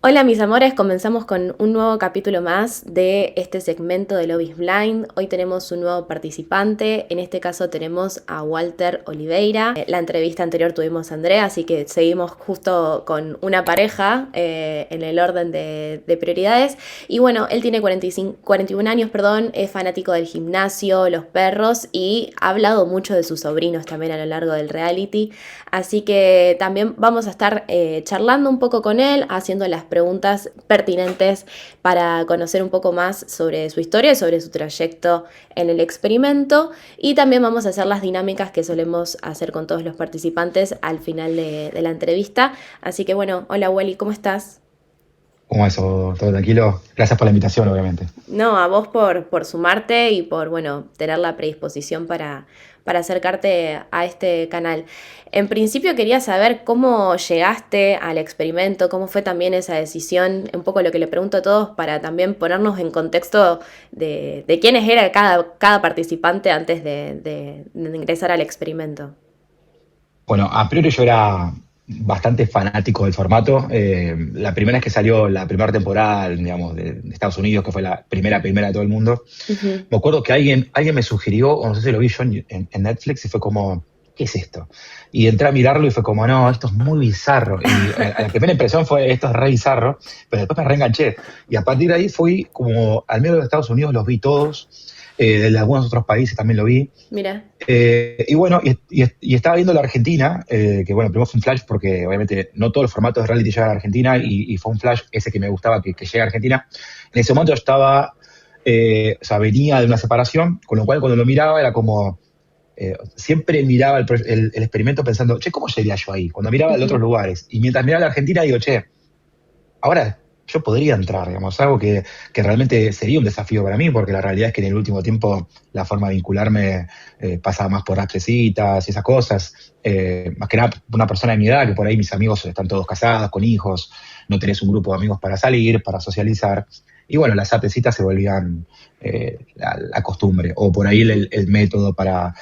Hola mis amores, comenzamos con un nuevo capítulo más de este segmento de Love is Blind. Hoy tenemos un nuevo participante, en este caso tenemos a Walter Oliveira. La entrevista anterior tuvimos a Andrea, así que seguimos justo con una pareja en el orden de prioridades. Y bueno, él tiene 41 años, es fanático del gimnasio, los perros y ha hablado mucho de sus sobrinos también a lo largo del reality. Así que también vamos a estar charlando un poco con él, haciendo las preguntas pertinentes para conocer un poco más sobre su historia y sobre su trayecto en el experimento. Y también vamos a hacer las dinámicas que solemos hacer con todos los participantes al final de la entrevista. Así que bueno, hola Wally, ¿cómo estás? ¿Cómo eso? ¿Todo tranquilo? Gracias por la invitación, obviamente. No, a vos por sumarte y por, bueno, tener la predisposición para acercarte a este canal. En principio quería saber cómo llegaste al experimento, cómo fue también esa decisión, un poco lo que le pregunto a todos para también ponernos en contexto de quiénes era cada participante antes de ingresar al experimento. Bueno, a priori yo era bastante fanático del formato. La primera vez que salió la primera temporada, digamos, de Estados Unidos, que fue la primera de todo el mundo, Ujú. me acuerdo que alguien me sugirió, o no sé si lo vi yo en Netflix, y fue como, ¿qué es esto? Y entré a mirarlo y fue como, no, esto es muy bizarro. Y a la primera impresión fue, esto es re bizarro, pero después me reenganché. Y a partir de ahí fui como, al menos de Estados Unidos los vi todos, de algunos otros países también lo vi. Mira. Y bueno, y estaba viendo la Argentina, que bueno, primero fue un flash porque obviamente no todos los formatos de reality llegan a Argentina y fue un flash ese que me gustaba que llegue a Argentina. En ese momento yo estaba, o sea, venía de una separación, con lo cual cuando lo miraba era como, siempre miraba el experimento pensando, che, ¿cómo sería yo ahí? Cuando miraba de otros Ujú. lugares. Y mientras miraba la Argentina digo, che, ahora yo podría entrar, digamos, algo que realmente sería un desafío para mí, porque la realidad es que en el último tiempo la forma de vincularme pasa más por citas y esas cosas. Más que nada, una persona de mi edad, que por ahí mis amigos están todos casados, con hijos, no tenés un grupo de amigos para salir, para socializar. Y bueno, las citas se volvían la costumbre, o por ahí el método para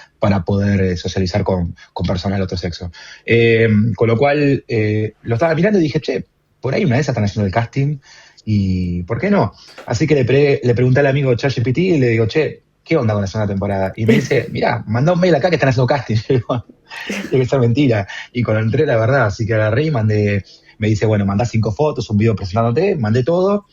poder socializar con personas del otro sexo. Con lo cual, lo estaba mirando y dije, che, por ahí una vez están haciendo el casting y ¿por qué no? Así que le pregunté al amigo ChatGPT y le digo, che, ¿qué onda con la segunda temporada? Y me dice, mirá, mandá un mail acá que están haciendo casting. Y digo, tiene que ser mentira. Y cuando entré, la verdad, así que agarré y mandé, me dice, bueno, mandá 5 fotos, un video presentándote, mandé todo.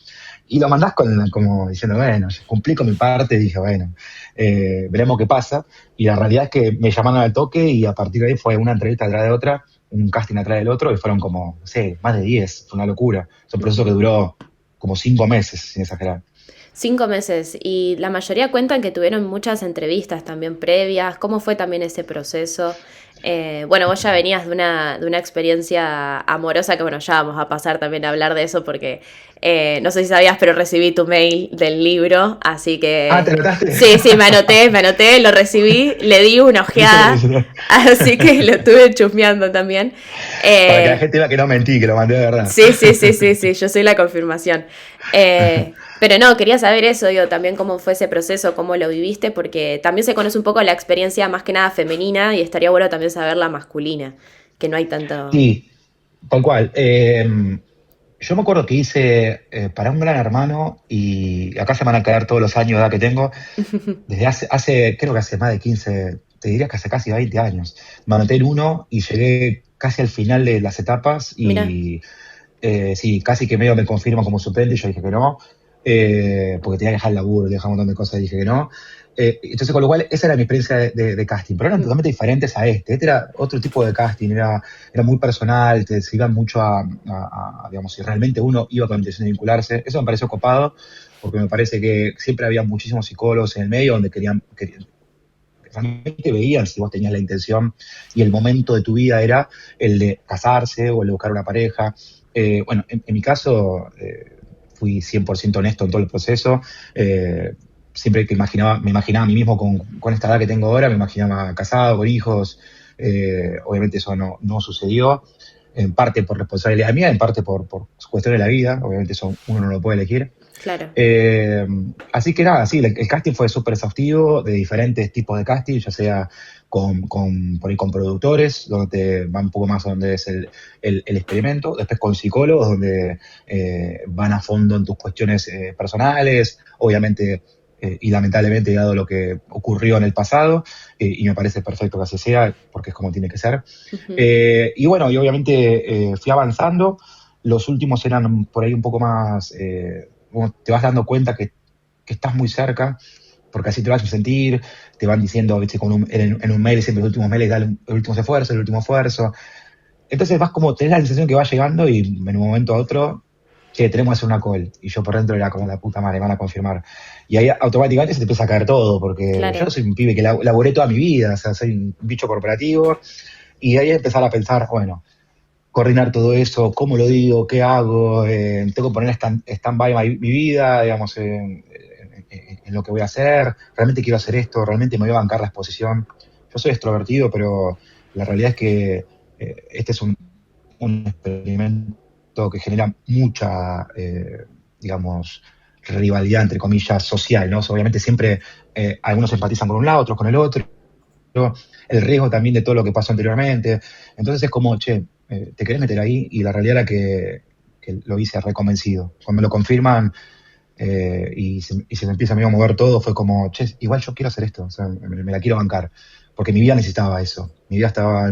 Y lo mandás como diciendo, bueno, yo cumplí con mi parte, dije, bueno, veremos qué pasa. Y la realidad es que me llamaron al toque y a partir de ahí fue una entrevista atrás de otra, un casting atrás del otro, y fueron como, no sé, más de 10, fue una locura. Es un proceso que duró como 5 meses, sin exagerar. 5 meses y la mayoría cuentan que tuvieron muchas entrevistas también previas. ¿Cómo fue también ese proceso? Bueno, vos ya venías de una experiencia amorosa que bueno, ya vamos a pasar también a hablar de eso porque no sé si sabías, pero recibí tu mail del libro, así Ah, ¿te que notaste? sí, sí, me anoté, lo recibí, le di una ¿Viste lo que ojeada, dice? así que lo estuve chusmeando también. Para que la Eh, gente vea que no mentí, que lo mandé de verdad. Sí, sí, sí, sí, sí, yo soy la confirmación. Pero no, quería saber eso, digo, también cómo fue ese proceso, cómo lo viviste, porque también se conoce un poco la experiencia más que nada femenina y estaría bueno también saber la masculina, que no hay tanto... Sí, tal cual. Yo me acuerdo que hice para un gran hermano, y acá se van a caer todos los años de edad que tengo, desde creo que hace más de 15, te diría que hace casi 20 años. Me anoté en uno y llegué casi al final de las etapas Mira, y sí, casi que medio me confirman como suplente y yo dije que no, porque tenía que dejar el laburo, dejar un montón de cosas y dije que no. Entonces, con lo cual, esa era mi experiencia de casting, pero eran totalmente diferentes a este. Este era otro tipo de casting, era muy personal, se iban mucho digamos, si realmente uno iba con la intención de vincularse. Eso me pareció copado, porque me parece que siempre había muchísimos psicólogos en el medio donde realmente veían si vos tenías la intención y el momento de tu vida era el de casarse o el de buscar una pareja. Bueno, en mi caso fui 100% honesto en todo el proceso. Siempre que me imaginaba a mí mismo con esta edad que tengo ahora, me imaginaba casado, con hijos. Obviamente eso no sucedió, en parte por responsabilidad mía, en parte por cuestiones de la vida. Obviamente eso uno no lo puede elegir. Claro. Así que nada, sí, el casting fue súper exhaustivo, de diferentes tipos de casting, ya sea por ahí con productores, donde te van un poco más a donde es el experimento, después con psicólogos, donde van a fondo en tus cuestiones personales, obviamente, y lamentablemente dado lo que ocurrió en el pasado, y me parece perfecto que así sea, porque es como tiene que ser. Ujú. Y bueno, y obviamente fui avanzando, los últimos eran por ahí un poco más, te vas dando cuenta que estás muy cerca, porque así te vas a sentir, te van diciendo, ¿viste? En un mail, siempre los últimos mails, dale el último esfuerzo, el último esfuerzo. Entonces vas como, tenés la sensación que va llegando y en un momento a otro, che, tenemos que hacer una call. Y yo por dentro era como la puta madre, van a confirmar. Y ahí automáticamente se te empieza a caer todo, porque yo Claro. soy un pibe que laburé toda mi vida, o sea, soy un bicho corporativo. Y ahí empezar a pensar, bueno, coordinar todo eso, cómo lo digo, qué hago, tengo que poner stand-by mi vida, digamos, en lo que voy a hacer, realmente quiero hacer esto, realmente me voy a bancar la exposición. Yo soy extrovertido, pero la realidad es que este es un experimento que genera mucha, digamos, rivalidad, entre comillas, social, ¿no? Obviamente siempre algunos empatizan con un lado, otros con el otro, el riesgo también de todo lo que pasó anteriormente. Entonces es como, che, ¿te querés meter ahí? Y la realidad era que lo hice reconvencido. Cuando me lo confirman y se me empieza a mí a mover todo, fue como, che, igual yo quiero hacer esto, o sea, me la quiero bancar. Porque mi vida necesitaba eso. Mi vida estaba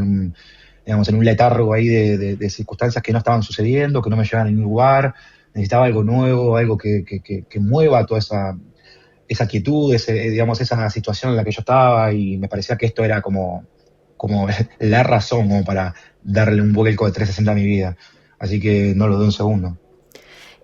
digamos, en un letargo ahí de circunstancias que no estaban sucediendo, que no me llevaban a ningún lugar. Necesitaba algo nuevo, algo que mueva toda esa quietud, digamos, esa situación en la que yo estaba, y me parecía que esto era como la razón como para darle un vuelco de 360 a mi vida. Así que no lo doy un segundo.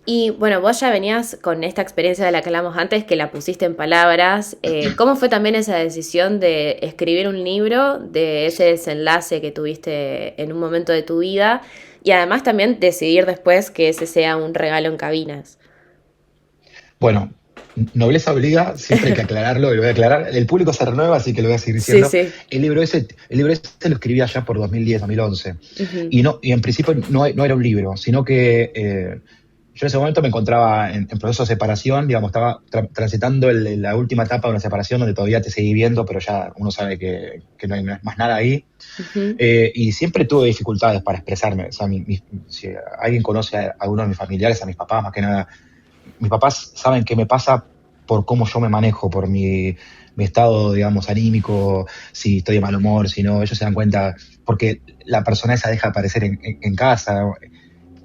Y bueno, vos ya venías con esta experiencia de la que hablamos antes, que la pusiste en palabras. ¿Cómo fue también esa decisión de escribir un libro, de ese desenlace que tuviste en un momento de tu vida? Y además también decidir después que ese sea un regalo en cabinas. Bueno, nobleza obliga, siempre hay que aclararlo, y lo voy a aclarar. El público se renueva, así que lo voy a seguir Sí, diciendo. sí. El libro ese lo escribí allá por 2010, 2011. Ujú. Y en principio no era un libro, sino que yo en ese momento me encontraba en proceso de separación, digamos, estaba transitando la última etapa de una separación donde todavía te seguí viendo, pero ya uno sabe que no hay más nada ahí. Ujú. Y siempre tuve dificultades para expresarme. O sea, si alguien conoce a alguno de mis familiares, a mis papás más que nada, mis papás saben qué me pasa por cómo yo me manejo, por mi estado, digamos, anímico, si estoy de mal humor, si no, ellos se dan cuenta, porque la persona esa deja de aparecer en casa.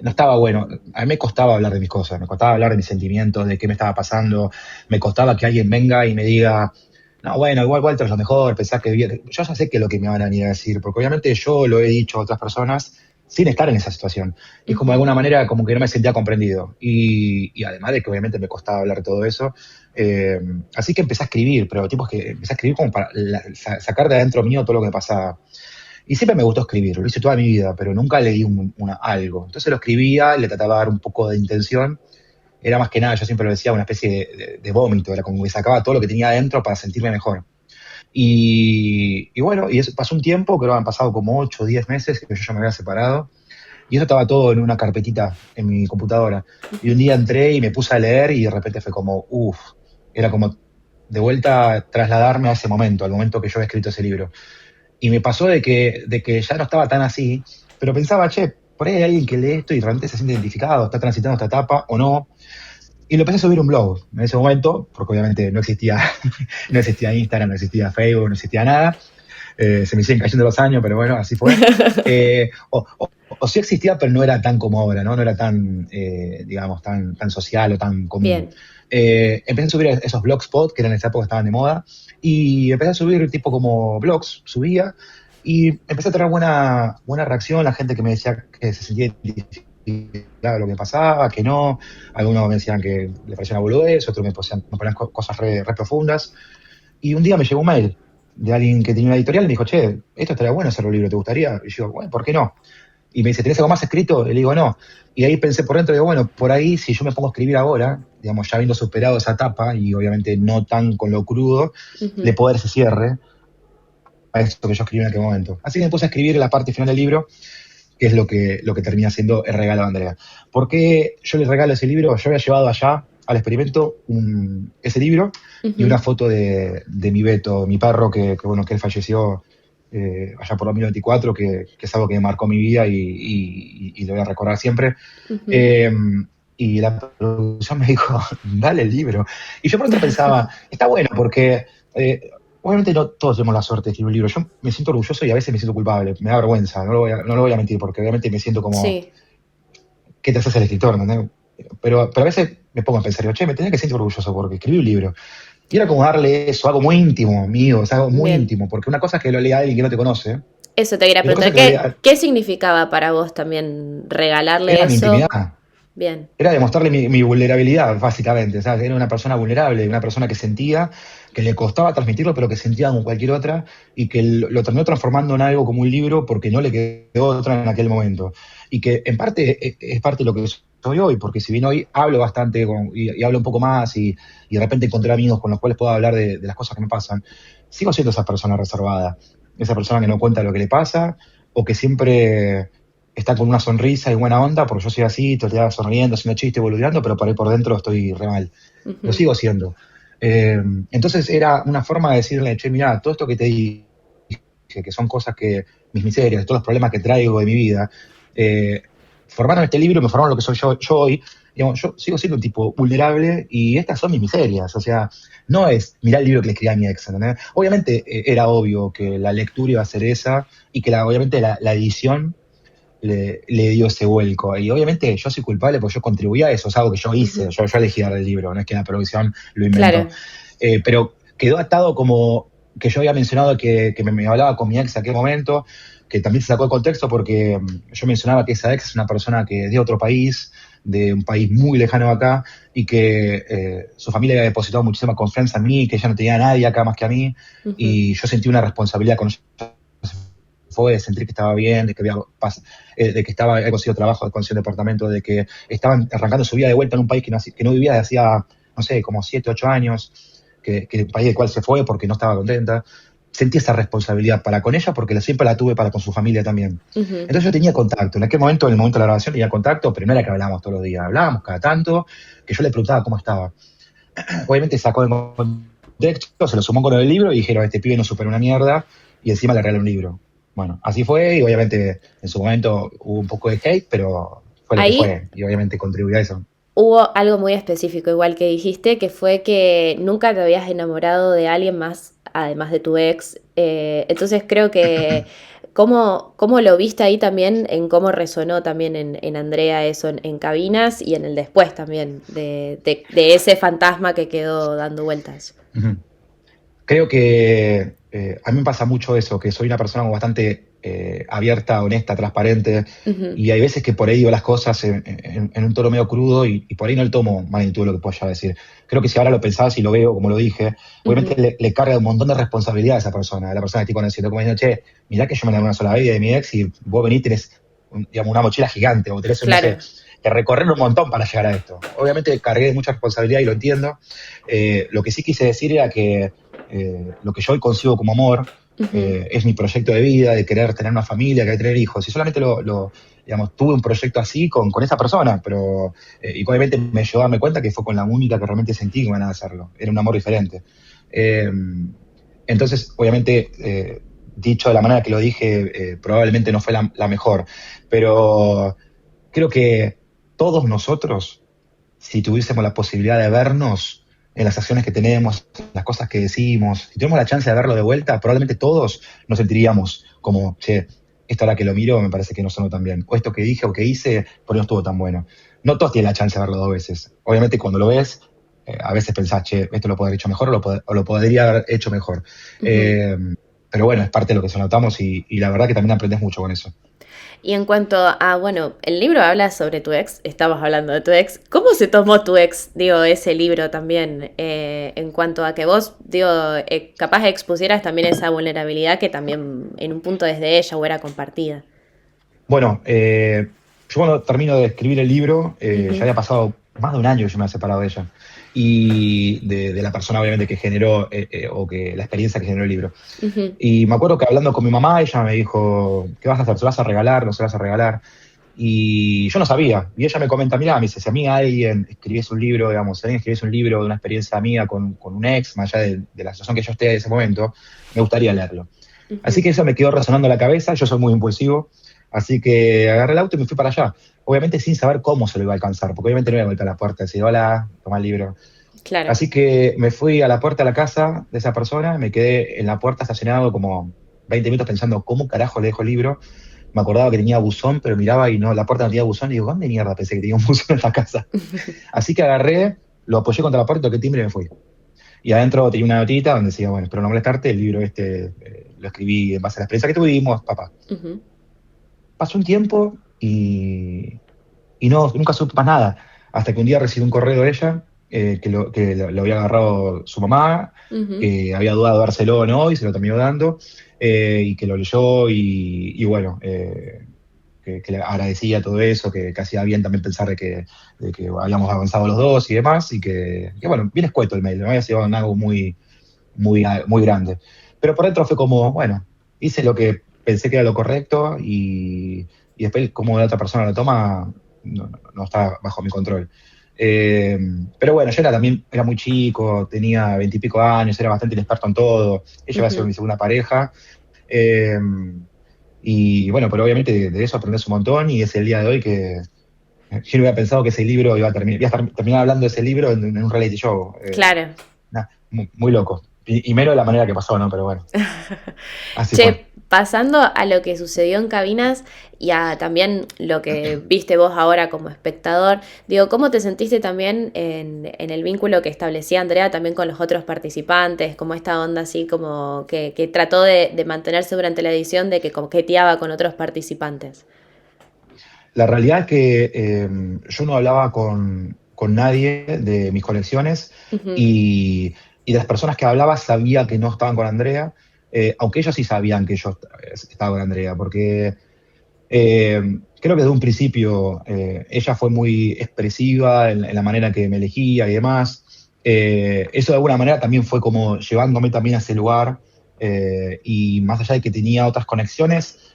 No estaba bueno. A mí me costaba hablar de mis cosas, me costaba hablar de mis sentimientos, de qué me estaba pasando, me costaba que alguien venga y me diga, no, bueno, igual Walter es lo mejor, pensás que bien. Yo ya sé qué es lo que me van a venir a decir, porque obviamente yo lo he dicho a otras personas sin estar en esa situación. Y es como de Ujú. alguna manera como que no me sentía comprendido. Y además de que obviamente me costaba hablar de todo eso. eh, Así que empecé a escribir, pero tipo es que empecé a escribir como para sacar de adentro mío todo lo que me pasaba. Y siempre me gustó escribir, lo hice toda mi vida, pero nunca leí algo. Entonces lo escribía, le trataba de dar un poco de intención. Era más que nada, yo siempre lo decía, una especie de vómito, era como que sacaba todo lo que tenía adentro para sentirme mejor. Y bueno, y eso pasó un tiempo, creo que han pasado como 8 o 10 meses que yo ya me había separado, y eso estaba todo en una carpetita en mi computadora. Y un Ujú. día entré y me puse a leer y de repente fue como, uff, era como de vuelta trasladarme a ese momento, al momento que yo había escrito ese libro. Y me pasó de que ya no estaba tan así, pero pensaba, che, por ahí hay alguien que lee esto y realmente se siente identificado, está transitando esta etapa o no. Y lo empecé a subir a un blog en ese momento, porque obviamente no existía, no existía Instagram, no existía Facebook, no existía nada. Se me siguen cayendo los años, pero bueno, así fue. O sí existía, pero no era tan como ahora, ¿no? No era tan, digamos, tan social o tan común. Bien. Empecé a subir esos blogspot que en esa época estaban de moda, y empecé a subir tipo como blogs, subía, y empecé a tener buena reacción, la gente que me decía que se sentía identificada lo que pasaba, que no, algunos me decían que le parecía una boludez, otros me ponían cosas re profundas, y un día me llegó un mail de alguien que tenía una editorial y me dijo, che, esto estaría bueno hacerlo un libro, ¿te gustaría? Y yo, bueno, ¿por qué no? Y me dice, ¿tenés algo más escrito? Y le digo, no. Y ahí pensé por dentro, digo, bueno, por ahí si yo me pongo a escribir ahora, digamos, ya habiendo superado esa etapa y obviamente no tan con lo crudo, le Ujú. puedo dar ese cierre a esto que yo escribí en aquel momento. Así que me puse a escribir la parte final del libro, que es lo que termina siendo el regalo de Andrea. ¿Por qué yo le regalo ese libro? Yo había llevado allá al experimento ese libro y una foto de mi Beto, mi perro, que él falleció allá por 2024, que es algo que me marcó mi vida y lo voy a recordar siempre. Eh, y la producción me dijo, dale el libro. Y yo pronto pensaba, está bueno porque obviamente no todos tenemos la suerte de escribir un libro. Yo me siento orgulloso y a veces me siento culpable, me da vergüenza, no lo voy a mentir, porque obviamente me siento como, Sí. ¿qué te haces el escritor? ¿Entendés? Pero a veces me pongo a pensar, digo, che, me tenía que sentir orgulloso porque escribí un libro. Y era como darle eso, algo muy íntimo mío, es algo muy Bien. íntimo, porque una cosa es que lo lea alguien que no te conoce, Eso te quería y otra cosa preguntar. es que lo lea, ¿Qué significaba para vos también regalarle era mi eso? intimidad. Bien. Era demostrarle mi vulnerabilidad, básicamente. ¿Sabes? Era una persona vulnerable, una persona que sentía, que le costaba transmitirlo, pero que sentía como cualquier otra, y que lo terminó transformando en algo como un libro porque no le quedó otra en aquel momento. Y que en parte es parte de lo que soy hoy, porque si bien hoy hablo bastante y hablo un poco más y de repente encontré amigos con los cuales puedo hablar de las cosas que me pasan, sigo siendo esa persona reservada, esa persona que no cuenta lo que le pasa o que siempre está con una sonrisa y buena onda, porque yo soy así, todo el día sonriendo, haciendo chistes, boludeando, pero por ahí por dentro estoy re mal. Lo sigo siendo. Entonces era una forma de decirle, che, mirá, todo esto que te dije, que son cosas que, mis miserias, todos los problemas que traigo de mi vida, formaron este libro y me formaron lo que soy yo hoy. Digamos, yo sigo siendo un tipo vulnerable y estas son mis miserias. O sea, no es mirar el libro que le escribí a mi ex, ¿entendés? Obviamente era obvio que la lectura iba a ser esa y que obviamente la edición le dio ese vuelco. Y obviamente yo soy culpable porque yo contribuí a eso, es algo que yo hice, yo elegí dar el libro, no es que la producción lo inventó. Claro. Pero quedó atado como que yo había mencionado que me hablaba con mi ex en aquel momento, que también se sacó de contexto porque yo mencionaba que esa ex es una persona que es de otro país, de un país muy lejano de acá, y que su familia había depositado muchísima confianza en mí, que ella no tenía a nadie acá más que a mí, y yo sentí una responsabilidad con ella. Fue de sentir que estaba bien, de que había conseguido trabajo, de conseguir un departamento, de que estaban arrancando su vida de vuelta en un país que no vivía desde hacía, no sé, como 7, 8 años, que el país del cual se fue porque no estaba contenta. Sentí esa responsabilidad para con ella porque siempre la tuve para con su familia también. Entonces yo tenía contacto. En aquel momento, en el momento de la grabación, tenía contacto, pero no era que hablábamos todos los días. Hablábamos cada tanto, que yo le preguntaba cómo estaba. Obviamente sacó de contexto, se lo sumó con el libro y dijeron, este pibe no supera una mierda, y encima le regaló un libro. Bueno, así fue y obviamente en su momento hubo un poco de hate, pero fue lo que Ahí fue y obviamente contribuyó a eso. hubo algo muy específico, igual que dijiste, que fue que nunca te habías enamorado de alguien más, además de tu ex. Entonces creo que cómo lo viste ahí también, en cómo resonó también en Andrea eso en cabinas y en el después también, de ese fantasma que quedó dando vueltas. Ujú. Creo que a mí me pasa mucho eso, que soy una persona bastante abierta, honesta, transparente, y hay veces que por ahí digo las cosas en un tono medio crudo y por ahí no le tomo magnitud lo que pueda decir. Creo que si ahora lo pensás y lo veo como lo dije, obviamente le carga un montón de responsabilidad a esa persona, a la persona que estoy conociendo, como diciendo, che, mirá que yo me enamoré una sola vez de mi ex y vos venís y tenés digamos, una mochila gigante, o tenés, Claro. no sé, que recorrer un montón para llegar a esto. Obviamente cargué de mucha responsabilidad y lo entiendo. Lo que sí quise decir era que lo que yo hoy consigo como amor es mi proyecto de vida, de querer tener una familia, querer tener hijos. Y solamente digamos, tuve un proyecto así con esa persona, pero y obviamente me llevó a darme cuenta que fue con la única que realmente sentí que iban a hacerlo. Era un amor diferente. Entonces, obviamente, dicho de la manera que lo dije, probablemente no fue la mejor, pero creo que todos nosotros, si tuviésemos la posibilidad de vernos en las acciones que tenemos, las cosas que decimos, si tuviéramos la chance de verlo de vuelta, probablemente todos nos sentiríamos como, che, esto ahora que lo miro me parece que no sonó tan bien, o esto que dije o que hice, por ahí no estuvo tan bueno. No todos tienen la chance de verlo 2 veces. Obviamente cuando lo ves, a veces pensás, che, esto lo podría haber hecho mejor o lo podría haber hecho mejor. Pero bueno, es parte de lo que se notamos y la verdad que también aprendes mucho con eso. Y en cuanto a, bueno, el libro habla sobre tu ex, estabas hablando de tu ex. ¿Cómo se tomó tu ex, digo, ese libro también? En cuanto a que vos, digo, capaz expusieras también esa vulnerabilidad que también en un punto desde ella o era compartida. Bueno, yo cuando termino de escribir el libro, ya había pasado más de un año que yo me había separado de ella. Y de la persona, obviamente, que generó, o que la experiencia que generó el libro. Y me acuerdo que hablando con mi mamá, ella me dijo, ¿qué vas a hacer? ¿Se lo vas a regalar? ¿No se lo vas a regalar? Y yo no sabía. Y ella me comenta, mirá, me dice, si a mí alguien escribiese un libro, digamos, si alguien escribiese un libro de una experiencia mía con un ex, más allá de la situación que yo esté en ese momento, me gustaría leerlo. Así Ujú. que eso me quedó resonando en la cabeza, yo soy muy impulsivo, así que agarré el auto y me fui para allá. Obviamente sin saber cómo se lo iba a alcanzar, porque obviamente no iba a volver a la puerta y decir, hola, toma el libro. Claro. Así que me fui a la puerta de la casa de esa persona, me quedé en la puerta estacionado como 20 minutos pensando, ¿cómo carajo le dejo el libro? Me acordaba que tenía buzón, pero miraba y no, la puerta no tenía buzón, y digo, ¿dónde mierda pensé que tenía un buzón en la casa? Así que agarré, lo apoyé contra la puerta, toqué timbre y me fui. Y adentro tenía una notita donde decía, bueno, espero no molestarte, el libro lo escribí en base a la experiencia que tuvimos, papá. Ujú. Pasó un tiempo y no, nunca supe más nada, hasta que un día recibí un correo de ella, lo había agarrado su mamá, Ujú. que había dudado de dárselo o no, y se lo terminó dando, y que lo leyó, y bueno, que le agradecía todo eso, que hacía bien también pensar de que habíamos avanzado los dos y demás, y que bueno, bien escueto el mail, no había sido algo muy grande. Pero por dentro fue como, bueno, hice lo que pensé que era lo correcto y después cómo la otra persona lo toma no está bajo mi control. Eh, pero bueno, yo también era muy chico, tenía 20 y pico años, era bastante inexperto en todo. Ella iba a ser Ujú. mi segunda pareja. Eh, y bueno, pero obviamente de eso aprendes un montón y es el día de hoy que yo no hubiera pensado que ese libro iba a terminar hablando de ese libro en un reality show. Claro. Muy loco. Y menos de la manera que pasó, ¿no? Pero bueno, así fue. Che, pasando a lo que sucedió en cabinas y a también lo que viste vos ahora como espectador, digo, ¿cómo te sentiste también en el vínculo que establecía Andrea también con los otros participantes? Como esta onda así como que trató de mantenerse durante la edición de que coqueteaba con otros participantes. La realidad es que yo no hablaba con nadie de mis conexiones Ujú. y, y de las personas que hablaba sabía que no estaban con Andrea, aunque ellos sí sabían que yo estaba con Andrea, porque creo que desde un principio ella fue muy expresiva en la manera que me elegía y demás. Eso de alguna manera también fue como llevándome también a ese lugar y más allá de que tenía otras conexiones,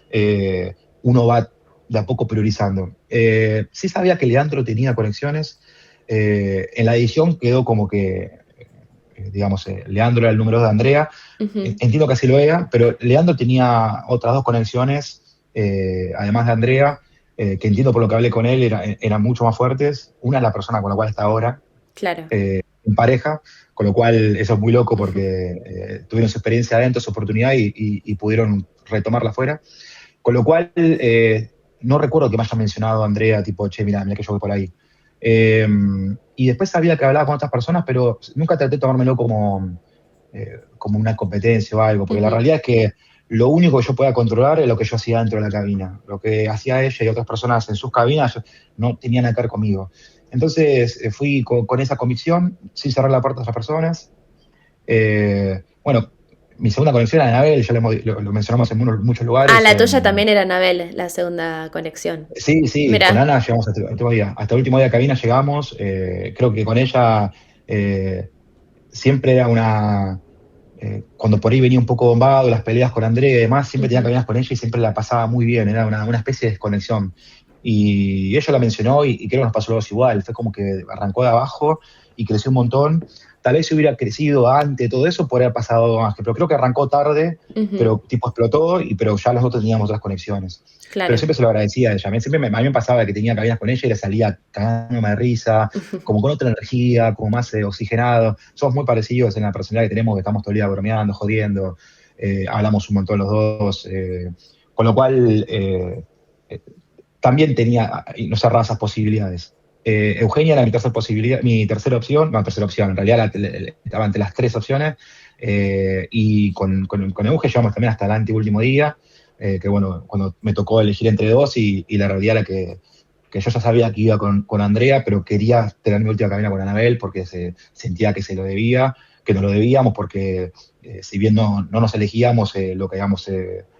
uno va de a poco priorizando. Sí sabía que Leandro tenía conexiones. En la edición quedó como que, digamos, Leandro era el número 2 de Andrea. Ujú. Entiendo que así lo era, pero Leandro tenía otras dos conexiones, además de Andrea, que entiendo por lo que hablé con él, eran mucho más fuertes. Una es la persona con la cual está ahora, Claro. en pareja, con lo cual eso es muy loco Ujú. porque tuvieron su experiencia adentro, su oportunidad y pudieron retomarla afuera. Con lo cual, no recuerdo que me haya mencionado Andrea, tipo, che, mira que yo voy por ahí. Eh, y después sabía que hablaba con otras personas, pero nunca traté de tomármelo como una competencia o algo, porque la Ujú. realidad es que lo único que yo podía controlar es lo que yo hacía dentro de la cabina. Lo que hacía ella y otras personas en sus cabinas no tenían nada que ver conmigo. Entonces fui con esa convicción, sin cerrar la puerta a otras personas. Bueno, mi segunda conexión era Anabel, ya lo mencionamos en muchos Ah, lugares, la tuya también era Anabel, la segunda conexión. Sí, sí, con Mira. Ana llegamos hasta el último día. Hasta el último día de cabina llegamos. Creo que con ella siempre era cuando por ahí venía un poco bombado, las peleas con Andrea y demás, siempre tenía Ujú. cabinas con ella y siempre la pasaba muy bien. Era una especie de desconexión. Y ella la mencionó y creo que nos pasó algo igual. Fue como que arrancó de abajo y creció un montón. Tal vez si hubiera crecido antes de todo eso, podría haber pasado más. Pero creo que arrancó tarde, Ujú. pero tipo explotó, pero ya nosotros teníamos otras conexiones. Pero Claro. siempre se lo agradecía a ella. A mí me pasaba que tenía cabinas con ella y le salía cagándome de risa, como con otra energía, como más oxigenado. Somos muy parecidos en la personalidad que tenemos, que estamos todo el día bromeando, jodiendo, hablamos un montón los dos, con lo cual eh, también tenía, y no cerraba esas posibilidades. Eugenia era mi tercera posibilidad, mi tercera opción, no, tercera opción, en realidad estaba entre las tres opciones, y con Euge llegamos también hasta el anteúltimo día, que bueno, cuando me tocó elegir entre dos y la realidad era que yo ya sabía que iba con Andrea, pero quería tener mi última cabina con Anabel porque sentía que se lo debía, que nos lo debíamos, porque si bien no nos elegíamos, lo que habíamos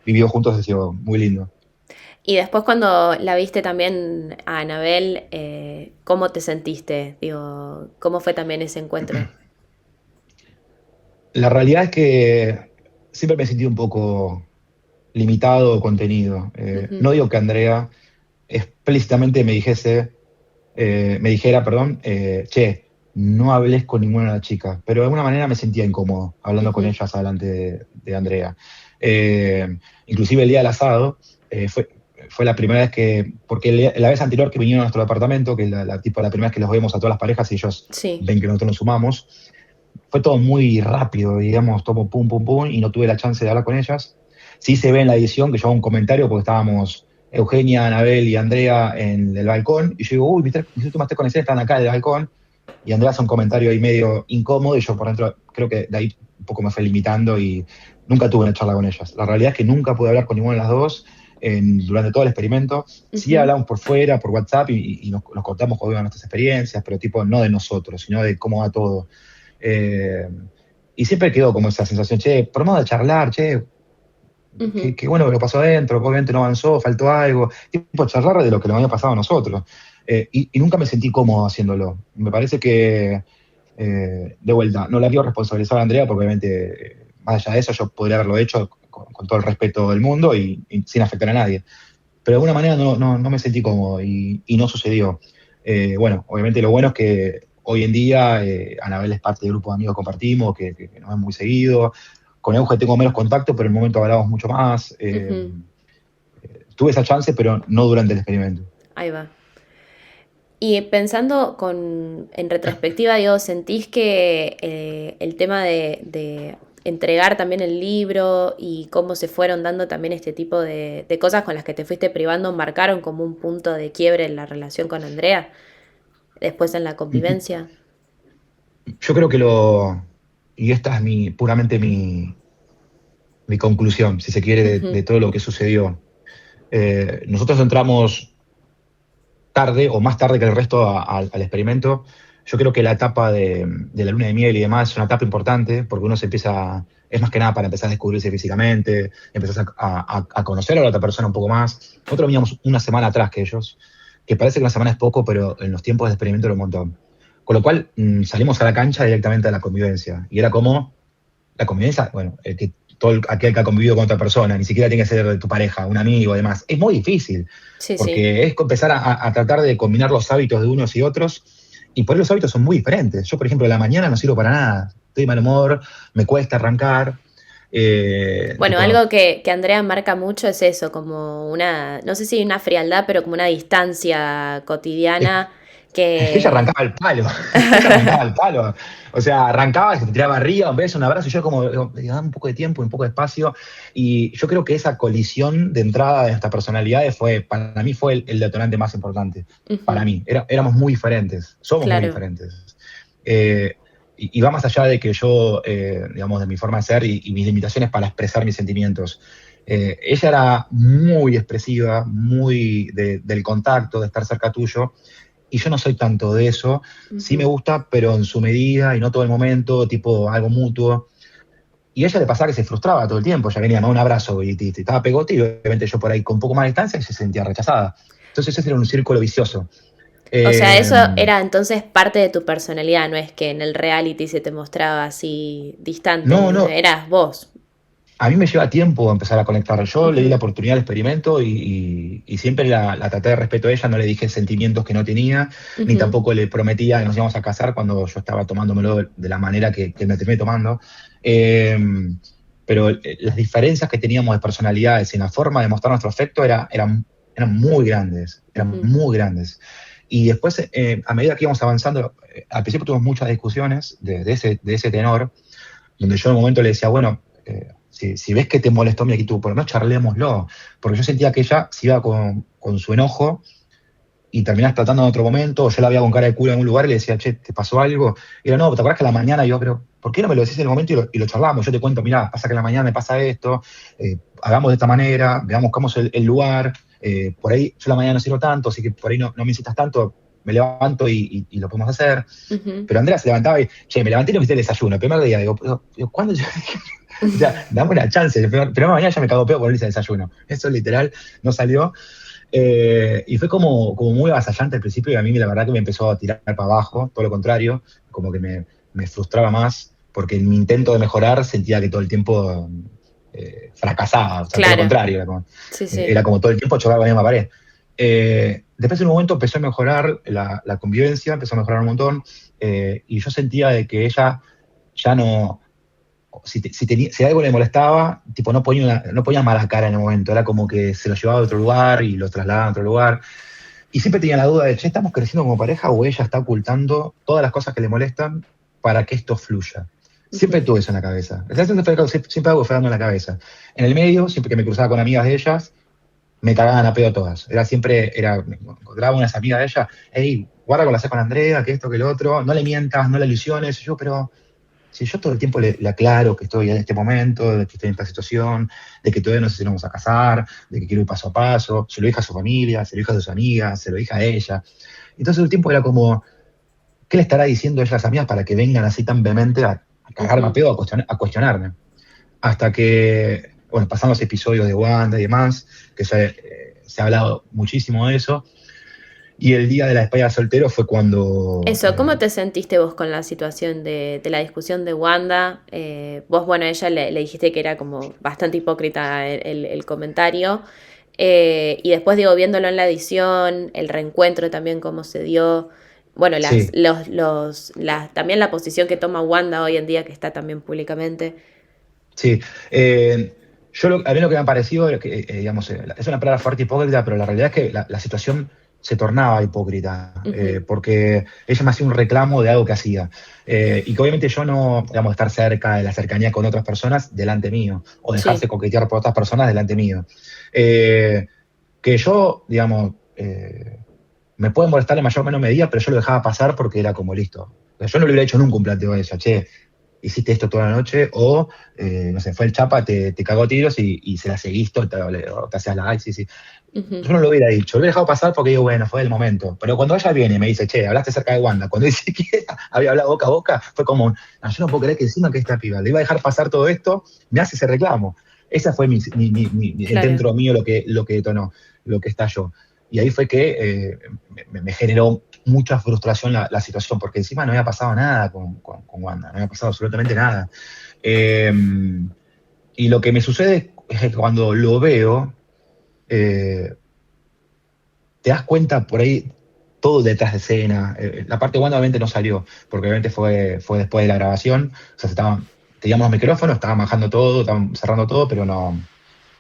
vivido juntos ha sido muy lindo. Y después cuando la viste también a Anabel, ¿cómo te sentiste? Digo, ¿cómo fue también ese encuentro? La realidad es que siempre me he sentido un poco limitado o contenido. Ujú. No digo que Andrea, explícitamente me dijera, perdón, che, no hables con ninguna de las chicas, pero de alguna manera me sentía incómodo hablando con Ujú. ellas adelante de Andrea. Inclusive el día del asado, fue la primera vez porque la vez anterior que vinieron a nuestro departamento, que es la primera vez que los vemos a todas las parejas y ellos Sí. ven que nosotros nos sumamos, fue todo muy rápido, digamos, todo pum, pum, pum, y no tuve la chance de hablar con ellas. Sí se ve en la edición que yo hago un comentario porque estábamos Eugenia, Anabel y Andrea en el balcón, y yo digo, uy, mis últimas 3 conexiones están acá en el balcón, y Andrea hace un comentario ahí medio incómodo, y yo por dentro creo que de ahí un poco me fue limitando y nunca tuve una charla con ellas. La realidad es que nunca pude hablar con ninguna de las dos durante todo el experimento. Sí Ujú. hablamos por fuera, por WhatsApp, y nos contamos cómo iban nuestras experiencias, pero tipo no de nosotros, sino de cómo va todo. Eh, y siempre quedó como esa sensación, che, por modo de charlar, che, Ujú. qué bueno que lo pasó adentro, obviamente no avanzó, faltó algo, tipo charlar de lo que nos había pasado a nosotros. Y nunca me sentí cómodo haciéndolo. Me parece que, de vuelta, no la quiero responsabilizar a Andrea, porque obviamente, más allá de eso, yo podría haberlo hecho con todo el respeto del mundo y sin afectar a nadie. Pero de alguna manera no me sentí cómodo y no sucedió. Bueno, obviamente lo bueno es que hoy en día Anabel es parte del grupo de amigos que compartimos, que nos ven muy seguido. Con Euge tengo menos contacto, pero en el momento hablamos mucho más. Ujú. Tuve esa chance, pero no durante el experimento. Ahí va. Y pensando en retrospectiva, digo, ¿sentís que el tema de entregar también el libro y cómo se fueron dando también este tipo de cosas con las que te fuiste privando marcaron como un punto de quiebre en la relación con Andrea, después en la convivencia? Yo creo y esta es puramente mi conclusión, si se quiere, de Ujú. todo lo que sucedió. Nosotros entramos tarde o más tarde que el resto al experimento. Yo creo que la etapa de la luna de miel y demás es una etapa importante porque uno se empieza, es más que nada para empezar a descubrirse físicamente, empezás a conocer a la otra persona un poco más. Nosotros veníamos una semana atrás que ellos, que parece que una semana es poco, pero en los tiempos de experimento era un montón. Con lo cual salimos a la cancha directamente a la convivencia. Y era como la convivencia, bueno, aquel que ha convivido con otra persona, ni siquiera tiene que ser tu pareja, un amigo, además. Es muy difícil, Sí, sí. porque es empezar a tratar de combinar los hábitos de unos y otros, y por ahí los hábitos son muy diferentes. Yo, por ejemplo, en la mañana no sirvo para nada, estoy de mal humor, me cuesta arrancar, Bueno, tipo, algo que Andrea marca mucho es eso, como una, no sé si una frialdad, pero como una distancia es cotidiana Es que ella que... arrancaba el palo, ella arrancaba el palo. O sea, arrancaba, se te tiraba arriba, un beso, un abrazo, y yo como, dame un poco de tiempo, un poco de espacio. Y yo creo que esa colisión de entrada de nuestras personalidades para mí fue el detonante más importante. Para Ujú. mí, éramos muy diferentes, somos muy Claro. diferentes. Eh, y va más allá de que yo, digamos, de mi forma de ser y mis limitaciones para expresar mis sentimientos. Ella era muy expresiva, muy del contacto, de estar cerca tuyo, y yo no soy tanto de eso. Sí me Ujú. gusta, pero en su medida y no todo el momento, tipo algo mutuo. Y a ella le pasaba que se frustraba todo el tiempo. Ya venía, me daba un abrazo y estaba pegote, y obviamente yo por ahí con un poco más de distancia y se sentía rechazada. Entonces ese era un círculo vicioso. O sea, Eh, eso era entonces parte de tu personalidad, no es que en el reality se te mostraba así no, distante, no, eras vos. a mí me lleva tiempo empezar a conectar. Yo le di la Ujú. oportunidad al experimento y siempre la traté de respeto a ella, no le dije sentimientos que no tenía, ni Ujú. tampoco le prometía que nos íbamos a casar cuando yo estaba tomándomelo de la manera que me terminé tomando. Eh, pero las diferencias que teníamos de personalidades y en la forma de mostrar nuestro afecto eran muy grandes, eran Ujú. muy grandes. Y después, a medida que íbamos avanzando, al principio tuvimos muchas discusiones de ese tenor, donde yo en un momento le decía, bueno, si ves que te molestó mi actitud, por lo menos charlémoslo, porque yo sentía que ella se iba con su enojo y terminás tratando en otro momento, o yo la veía con cara de culo en un lugar y le decía, che, ¿te pasó algo? Y era, no, ¿te acuerdas que a la mañana yo, pero ¿por qué no me lo decís en el momento y lo charlamos? Yo te cuento, mirá, pasa que a la mañana me pasa esto, hagamos de esta manera, veamos cómo es el lugar, por ahí yo a la mañana no sirvo tanto, así que por ahí no me insistas tanto, me levanto y lo podemos hacer. Ujú. Pero Andrea se levantaba y, che, me levanté y no me hiciste el desayuno. El primer día, digo, ¿cuándo yo? O sea, dame una chance. Pero mañana ya me cago peor por no hice el desayuno. Eso literal no salió. Y fue como muy avasallante al principio y a mí la verdad que me empezó a tirar para abajo, todo lo contrario, como que me frustraba más porque en mi intento de mejorar sentía que todo el tiempo fracasaba, o sea, todo lo Claro, contrario, sí, sí. era como todo el tiempo chocaba con la misma pared. Después en un momento empezó a mejorar la convivencia, empezó a mejorar un montón, y yo sentía de que ella ya no, si algo le molestaba, tipo no ponía mala cara en el momento, era como que se lo llevaba a otro lugar y lo trasladaba a otro lugar. Y siempre tenía la duda de, che, ¿estamos creciendo como pareja o ella está ocultando todas las cosas que le molestan para que esto fluya? Siempre tuve eso en la cabeza. Siempre algo fregando en la cabeza. En el medio, siempre que me cruzaba con amigas de ellas, me cagaban a pedo todas. Me encontraba unas amigas de ella, hey, guarda con la haces con Andrea, que esto, que lo otro, no le mientas, no le ilusiones. Y yo, pero si yo todo el tiempo le aclaro que estoy en este momento, de que estoy en esta situación, de que todavía no sé si nos vamos a casar, de que quiero ir paso a paso, se lo dije a su familia, se lo dije a sus amigas, se lo dije a ella. Entonces todo el tiempo era como, ¿qué le estará diciendo ella a las amigas para que vengan así tan vehemente a cagarme a pedo, a cuestionarme? Hasta que, bueno, pasan los episodios de Wanda y demás, que se ha hablado muchísimo de eso, y el día de la despedida de soltero fue cuando... Eso, ¿cómo te sentiste vos con la situación de la discusión de Wanda? Vos, bueno, a ella le dijiste que era como bastante hipócrita el comentario. Y después, digo, viéndolo en la edición, el reencuentro también, cómo se dio. Bueno, Sí, también la posición que toma Wanda hoy en día, que está también públicamente. sí. A mí lo que me ha parecido es que, digamos, es una palabra fuerte hipócrita, pero la realidad es que la situación se tornaba hipócrita, Ujú. porque ella me hacía un reclamo de algo que hacía. Y que obviamente yo no, digamos, estar cerca de la cercanía con otras personas delante mío, o dejarse Sí, coquetear por otras personas delante mío. Eh, que yo, digamos, me puede molestar en mayor o menor medida, pero yo lo dejaba pasar porque era como listo. O sea, yo no le hubiera hecho nunca un planteo a ella, che, hiciste esto toda la noche, o, no sé, fue el chapa, te cagó tiros y se la seguiste, o te hacías la, ay, sí, sí. ujú, Yo no lo hubiera dicho, lo hubiera dejado pasar porque digo, bueno, fue el momento. Pero cuando ella viene y me dice, che, hablaste cerca de Wanda, cuando dice que había hablado boca a boca, fue como, no, yo no puedo creer que encima que esta piba le iba a dejar pasar todo esto, me hace ese reclamo. Esa fue claro. dentro mío lo que detonó, lo que estalló. Y ahí fue que me generó mucha frustración la situación, porque encima no había pasado nada con Wanda, no había pasado absolutamente nada. Eh, y lo que me sucede es que cuando lo veo, eh, te das cuenta por ahí todo detrás de escena. La parte de Wanda obviamente no salió, porque obviamente fue después de la grabación. O sea, teníamos los micrófonos, estaban bajando todo, estaban cerrando todo, pero no,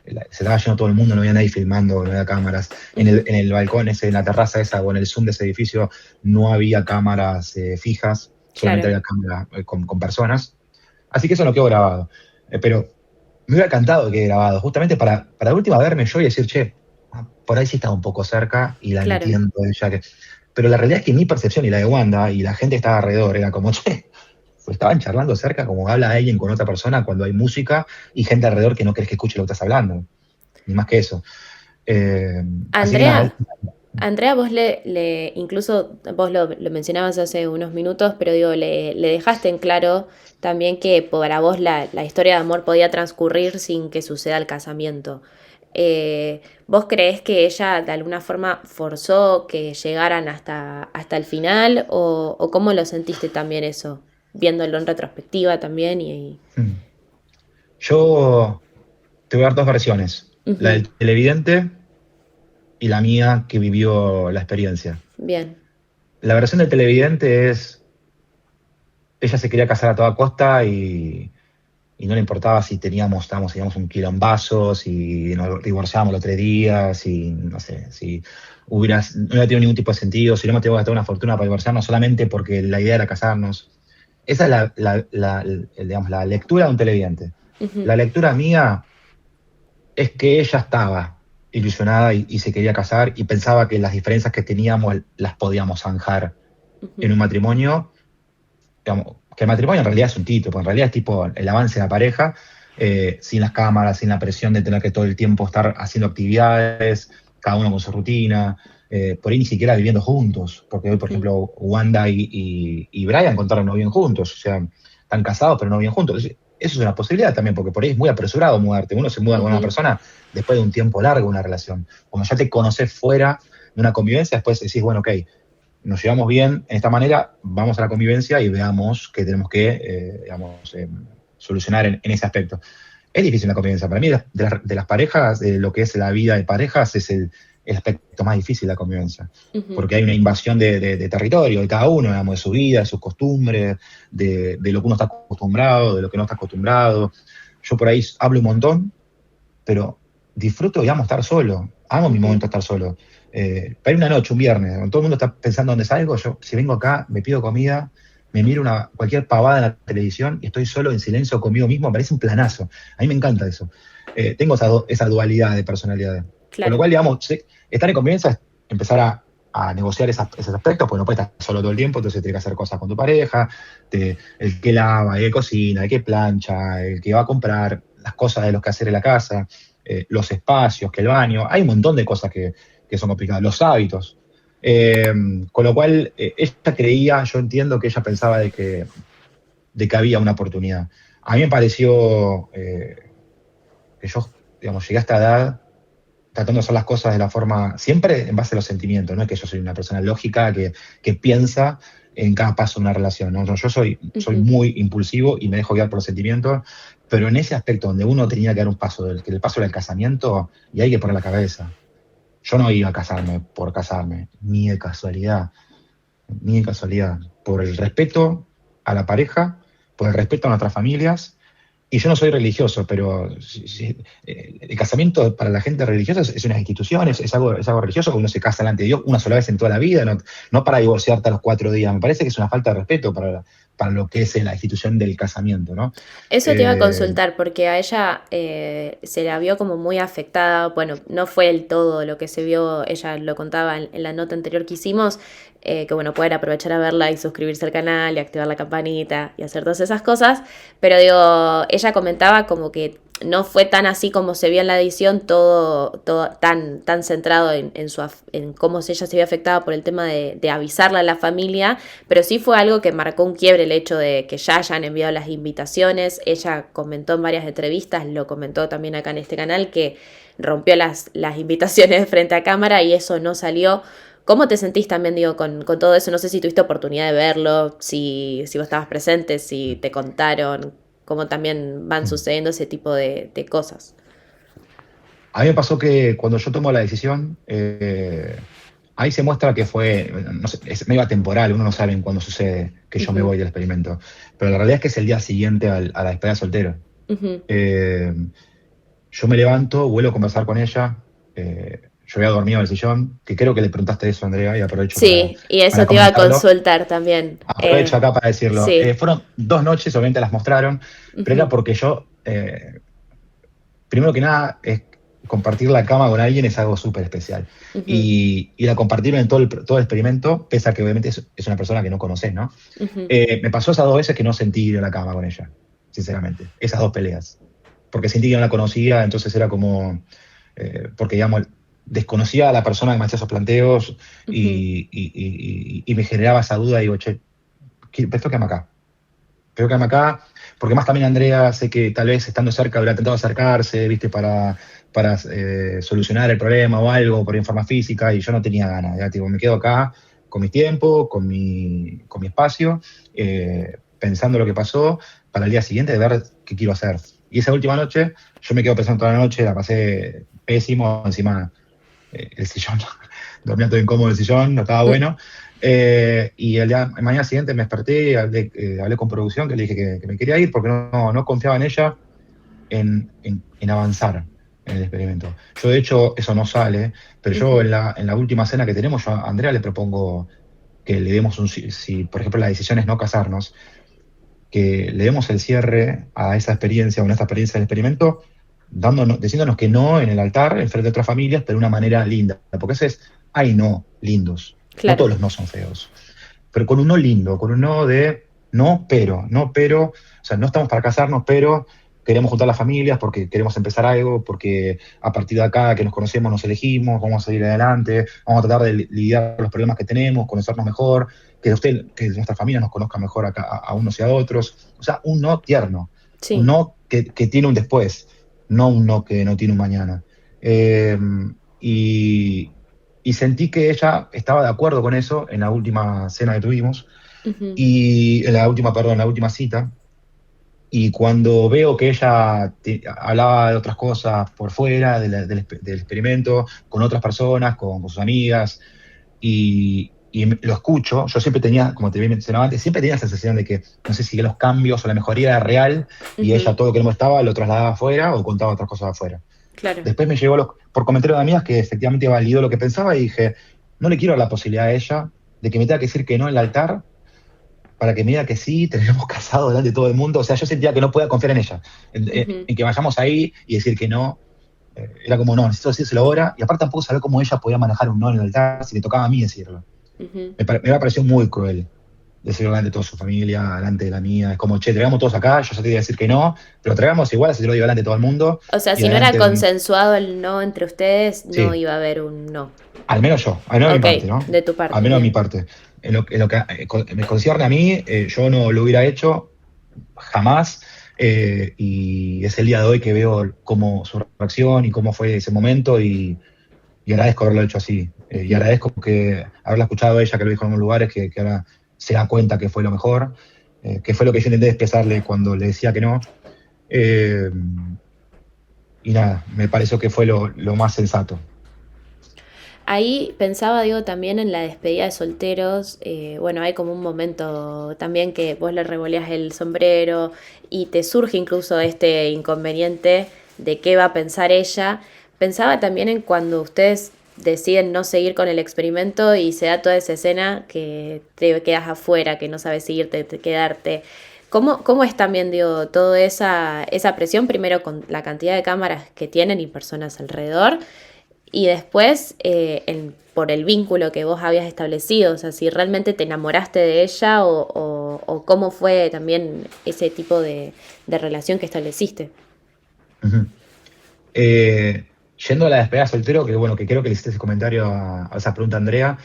se estaba yendo todo el mundo, no había nadie filmando, no había cámaras. Ujú, En el balcón, en la terraza esa o en el zoom de ese edificio, no había cámaras fijas, solamente claro. había cámaras con personas. Así que eso no quedó grabado. Pero me hubiera encantado que quede grabado, justamente para de última verme yo y decir, che, por ahí sí estaba un poco cerca y la Claro. entiendo ella que. Pero la realidad es que mi percepción y la de Wanda y la gente que estaba alrededor era como, che, pues estaban charlando cerca como habla alguien con otra persona cuando hay música y gente alrededor que no querés que escuche lo que estás hablando. Ni más que eso. Así que nada, Andrea, Andrea, vos incluso vos lo mencionabas hace unos minutos, pero digo, le dejaste en claro también que para vos la historia de amor podía transcurrir sin que suceda el casamiento. ¿Vos creés que ella de alguna forma forzó que llegaran hasta el final o cómo lo sentiste también eso, viéndolo en retrospectiva también yo te voy a dar dos versiones. La Ujú, del televidente y la mía que vivió la experiencia. bien, La versión del televidente es, ella se quería casar a toda costa y no le importaba si teníamos un quilombazo, si nos divorciábamos los 3 días, si, no sé, si no hubiera tenido ningún tipo de sentido, si no me tengo que gastar una fortuna para divorciarnos solamente porque la idea era casarnos. Esa es digamos, la lectura de un televidente. ujú, La lectura mía es que ella estaba ilusionada y se quería casar y pensaba que las diferencias que teníamos las podíamos zanjar en ujú, un matrimonio, digamos, que el matrimonio en realidad es un título, porque en realidad es tipo el avance de la pareja, sin las cámaras, sin la presión de tener que todo el tiempo estar haciendo actividades, cada uno con su rutina, por ahí ni siquiera viviendo juntos, porque hoy, por ujú, ejemplo, Wanda y Brian contaron no bien juntos, o sea, están casados pero no bien juntos. Eso es una posibilidad también, porque por ahí es muy apresurado mudarte. Uno se muda con una ujú, persona después de un tiempo largo de una relación. Cuando ya te conoces fuera de una convivencia, después decís, bueno, ok, nos llevamos bien en esta manera, vamos a la convivencia y veamos qué tenemos que, digamos, solucionar en ese aspecto. Es difícil la convivencia. Para mí, de las parejas, lo que es la vida de parejas, es el aspecto más difícil de la convivencia, Ujú. porque hay una invasión de territorio de cada uno, digamos, de su vida, de sus costumbres, de lo que uno está acostumbrado, de lo que no está acostumbrado. Yo por ahí hablo un montón, pero disfruto, digamos, estar solo. Amo mi Ujú. momento de estar solo. Para ir una noche, un viernes, cuando todo el mundo está pensando dónde salgo, yo si vengo acá, me pido comida, me miro cualquier pavada en la televisión y estoy solo en silencio conmigo mismo, me parece un planazo. A mí me encanta eso. Tengo esa dualidad de personalidad. Con lo Claro. cual, digamos, estar en convivencia es empezar a negociar esos aspectos, porque no puedes estar solo todo el tiempo, entonces tienes que hacer cosas con tu pareja, el que lava, el que cocina, el que plancha, el que va a comprar las cosas de los que hacer en la casa, los espacios, que el baño, hay un montón de cosas que son complicadas, los hábitos. Eh, con lo cual, ella creía, yo entiendo que ella pensaba de que había una oportunidad. A mí me pareció que yo, digamos, llegué a esta edad tratando de hacer las cosas de la forma, siempre en base a los sentimientos, no es que yo soy una persona lógica que piensa en cada paso de una relación, ¿no? Yo soy Ujú. muy impulsivo y me dejo guiar por los sentimientos, pero en ese aspecto donde uno tenía que dar un paso, que el paso era el casamiento, y hay que poner la cabeza. Yo no iba a casarme por casarme, ni de casualidad, por el respeto a la pareja, por el respeto a nuestras familias, y yo no soy religioso, pero el casamiento para la gente religiosa es una institución, es algo religioso, que uno se casa delante de Dios una sola vez en toda la vida, no para divorciarte a los 4 días. Me parece que es una falta de respeto para lo que es la institución del casamiento, ¿no? Eso te iba a Eh, consultar porque a ella se la vio como muy afectada. Bueno, no fue el todo lo que se vio, ella lo contaba en la nota anterior que hicimos, que bueno, pueden aprovechar a verla y suscribirse al canal y activar la campanita y hacer todas esas cosas. Pero digo, ella comentaba como que no fue tan así como se vio en la edición, todo tan centrado en cómo ella se vio afectada por el tema de avisarle a la familia, pero sí fue algo que marcó un quiebre el hecho de que ya hayan enviado las invitaciones. Ella comentó en varias entrevistas, lo comentó también acá en este canal, que rompió las invitaciones frente a cámara y eso no salió. ¿Cómo te sentís también, digo, con todo eso? No sé si tuviste oportunidad de verlo, si vos estabas presente, si te contaron, cómo también van sucediendo ese tipo de cosas. a mí me pasó que cuando yo tomo la decisión, ahí se muestra que fue, no sé, es medio atemporal, uno no sabe en cuándo sucede que yo me Ujú. voy del experimento, pero la realidad es que es el día siguiente a la despedida de soltero. Ujú. Eh, yo me levanto, vuelvo a conversar con ella, yo había dormido en el sillón, que creo que le preguntaste eso, Andrea, y aprovecho Sí, y para eso te iba a comentarlo. consultar también. Aprovecho acá para decirlo. Sí. Fueron 2 noches, obviamente las mostraron, pero era Ujú. porque yo, primero que nada, compartir la cama con alguien es algo súper especial. Ujú. Y la compartirlo en todo el experimento, pese a que obviamente es una persona que no conoces, ¿no? Ujú. Me pasó esas 2 veces que no sentí ir a la cama con ella, sinceramente. Esas 2 peleas. Porque sentí que no la conocía, entonces era como, porque digamos, desconocía a la persona que me hacía esos planteos Ujú. y me generaba esa duda y digo, che, esto quédame acá. Pero quédame acá, porque más también Andrea, sé que tal vez estando cerca hubiera intentado acercarse, viste, para solucionar el problema o algo por forma física, y yo no tenía ganas, ya, tipo, me quedo acá con mi tiempo, con mi espacio, pensando lo que pasó, para el día siguiente de ver qué quiero hacer. Y esa última noche, yo me quedo pensando toda la noche, la pasé pésimo, encima el sillón, dormía todo incómodo en el sillón, no estaba bueno. Y el mañana siguiente me desperté, hablé con producción, que le dije que me quería ir porque no confiaba en ella en avanzar en el experimento. Yo, de hecho, eso no sale, pero yo Ujú. en la última cena que tenemos, yo a Andrea le propongo que le demos si, por ejemplo, la decisión es no casarnos, que le demos el cierre a esa experiencia o a esta experiencia del experimento, diciéndonos que no en el altar, en frente de otras familias, pero de una manera linda. Porque ese hay no lindos. No Claro. todos los no son feos. Pero con un no lindo, con un no de no, pero, o sea, no estamos para casarnos, pero queremos juntar las familias porque queremos empezar algo, porque a partir de acá que nos conocemos nos elegimos, vamos a salir adelante, vamos a tratar de lidiar con los problemas que tenemos, conocernos mejor, que nuestra familia nos conozca mejor a unos y a otros. O sea, un no tierno, un Sí. no que tiene un después, no un no que no tiene un mañana. Eh, y, y sentí que ella estaba de acuerdo con eso en la última cena que tuvimos, Ujú. y en la última, perdón, en la última cita. Y cuando veo que ella hablaba de otras cosas por fuera del experimento, con otras personas, con sus amigas, y lo escucho, yo siempre tenía, como te mencionaba antes, siempre tenía la sensación de que, no sé si los cambios o la mejoría era real, y Ujú, ella todo lo que no estaba lo trasladaba afuera o contaba otras cosas afuera. claro. Después me llegó por comentarios de amigas que efectivamente validó lo que pensaba y dije, no le quiero dar la posibilidad a ella de que me tenga que decir que no en el altar para que me diga que sí, terminamos casados delante de todo el mundo. O sea, yo sentía que no podía confiar en ella, Ujú, en que vayamos ahí y decir que no. Era como, no, necesito decírselo ahora. Y aparte tampoco sabía cómo ella podía manejar un no en el altar si le tocaba a mí decirlo. ujú. Me pareció muy cruel decirlo delante de toda su familia, delante de la mía. Es como, che, traigamos todos acá, yo ya te iba a decir que no, pero traigamos igual, así te lo digo delante de todo el mundo O sea, y si no era delante de un... consensuado el no entre ustedes, no Sí, iba a haber un no. al menos yo, al menos de mi Ok, parte, ¿no? de tu Al parte, menos de mi bien. parte. En lo que me concierne a mí, yo no lo hubiera hecho jamás. Y es el día de hoy que veo cómo su reacción y cómo fue ese momento y agradezco haberlo hecho así. Y Ujú. agradezco que haberla escuchado a ella, que lo dijo en algunos lugares, que ahora se da cuenta que fue lo mejor, que fue lo que yo intenté expresarle cuando le decía que no. Eh, y nada, me pareció que fue lo más sensato. Ahí pensaba, digo, también en la despedida de solteros. Bueno, hay como un momento también que vos le revoleas el sombrero y te surge incluso este inconveniente de qué va a pensar ella. Pensaba también en cuando ustedes deciden no seguir con el experimento y se da toda esa escena que te quedas afuera, que no sabes si irte, quedarte. ¿Cómo es también, digo, toda esa presión, primero con la cantidad de cámaras que tienen y personas alrededor? Y después, por el vínculo que vos habías establecido, o sea, si realmente te enamoraste de ella o cómo fue también ese tipo de relación que estableciste. Ujú. Yendo a la despedida de soltero, que bueno, que creo que le hiciste ese comentario a esa pregunta a Andrea,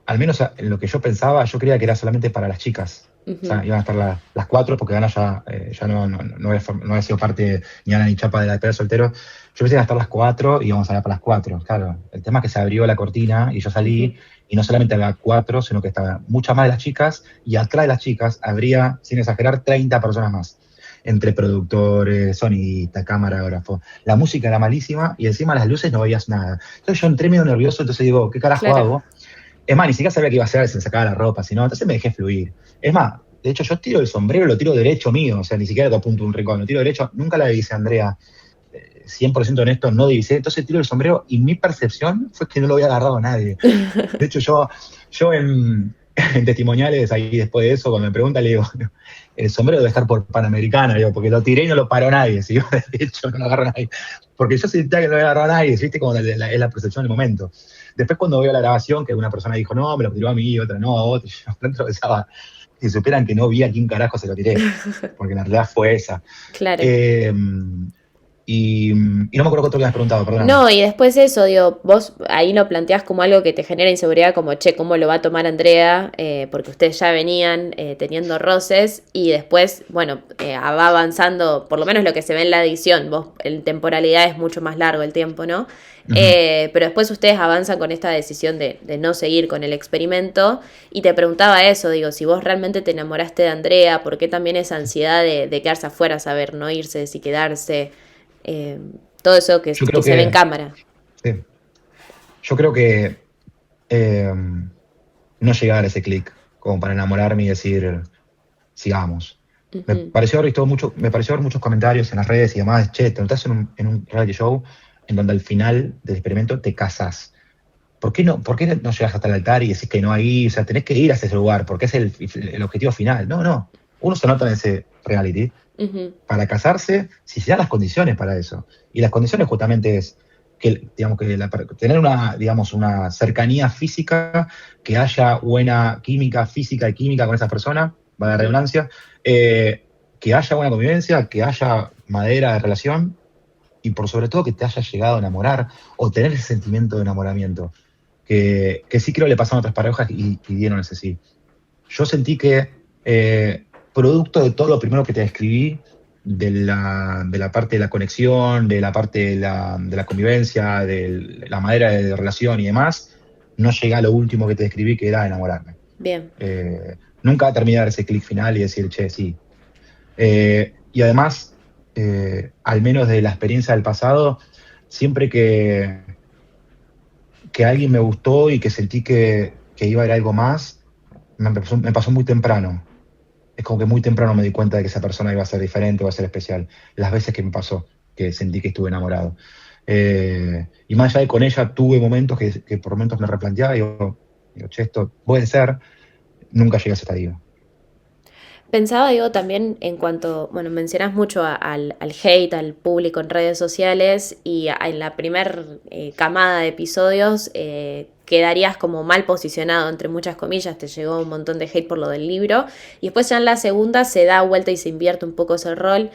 al menos en lo que yo pensaba, yo creía que era solamente para las chicas. O Ujú, sea, iban a estar las cuatro, porque Ana ya no había sido parte ni Ana ni Chapa de la despedida de soltero. Yo pensé que iban a estar las cuatro y íbamos a ver para las cuatro. Claro, el tema es que se abrió la cortina y yo ujú. salí y no solamente había cuatro, sino que estaban muchas más de las chicas y atrás de las chicas habría, sin exagerar, 30 personas más. Entre productores, sonidista, camarógrafo. La música era malísima y encima las luces no veías nada. Entonces yo entré medio nervioso, entonces digo, ¿qué carajo Claro. hago? Es más, ni siquiera sabía qué iba a hacer, si me sacaba la ropa, sino, entonces me dejé fluir. Es más, de hecho, yo tiro el sombrero, lo tiro derecho mío, o sea, ni siquiera lo apunto un rincón, lo tiro derecho, nunca la divisé, Andrea, 100% honesto, no divisé, entonces tiro el sombrero y mi percepción fue que no lo había agarrado a nadie. De hecho, yo en testimoniales ahí después de eso, cuando me preguntan, le digo, no, el sombrero debe estar por Panamericana, digo, porque lo tiré y no lo paró nadie, si yo de hecho no lo agarró nadie. Porque yo sentía que no lo agarró a nadie, viste, como es la percepción del momento. Después cuando veo la grabación, que una persona dijo, no, me lo tiró a mí, otra no, a otro, y yo dentro pensaba, si supieran que no vi a quién carajo se lo tiré, porque la realidad fue esa. Claro. Eh, y no me acuerdo cuánto que me has preguntado, perdóname. No, y después eso, digo, vos ahí lo planteás como algo que te genera inseguridad, como, che, ¿cómo lo va a tomar Andrea? Porque ustedes ya venían teniendo roces y después, bueno, va avanzando, por lo menos lo que se ve en la edición, vos, en temporalidad es mucho más largo el tiempo, ¿no? Ujú. Pero después ustedes avanzan con esta decisión de no seguir con el experimento y te preguntaba eso, digo, si vos realmente te enamoraste de Andrea, ¿por qué también esa ansiedad de quedarse afuera, saber no irse, si quedarse? Eh, todo eso Yo que creo se ve en que, cámara. sí, yo creo que eh, no llegar a ese clic como para enamorarme y decir, sigamos. Ujú. Me pareció ver muchos comentarios en las redes y demás, che, te notás en un reality show en donde al final del experimento te casas. Por qué no llegas hasta el altar y decís que no ahí? O sea, tenés que ir a ese lugar, porque es el objetivo final. No, no. Uno se nota en ese reality Ujú. para casarse si se dan las condiciones para eso. Y las condiciones justamente es que, digamos, tener una, digamos, una cercanía física, que haya buena química física y química con esa persona, va la Ujú. redundancia, que haya buena convivencia, que haya madera de relación y por sobre todo que te haya llegado a enamorar o tener ese sentimiento de enamoramiento, que sí creo le pasaron a otras parejas y dieron ese sí. Yo sentí que, producto de todo lo primero que te describí, de la parte de la conexión, de la parte de la convivencia, de la manera de relación y demás, no llegué a lo último que te describí, que era enamorarme. Bien. Nunca terminé de dar ese clic final y decir, che, sí. Y además, al menos de la experiencia del pasado, siempre que alguien me gustó y que sentí que iba a ir algo más, me pasó muy temprano. Es como que muy temprano me di cuenta de que esa persona iba a ser diferente, iba a ser especial. Las veces que me pasó, que sentí que estuve enamorado. Y más allá de con ella, tuve momentos que por momentos me replanteaba y digo, che, esto puede ser, nunca llegué a ese estadio. Pensaba, digo, también en cuanto, bueno, mencionas mucho al hate, al público en redes sociales y en la primer camada de episodios quedarías como mal posicionado, entre muchas comillas, te llegó un montón de hate por lo del libro y después ya en la segunda se da vuelta y se invierte un poco ese rol.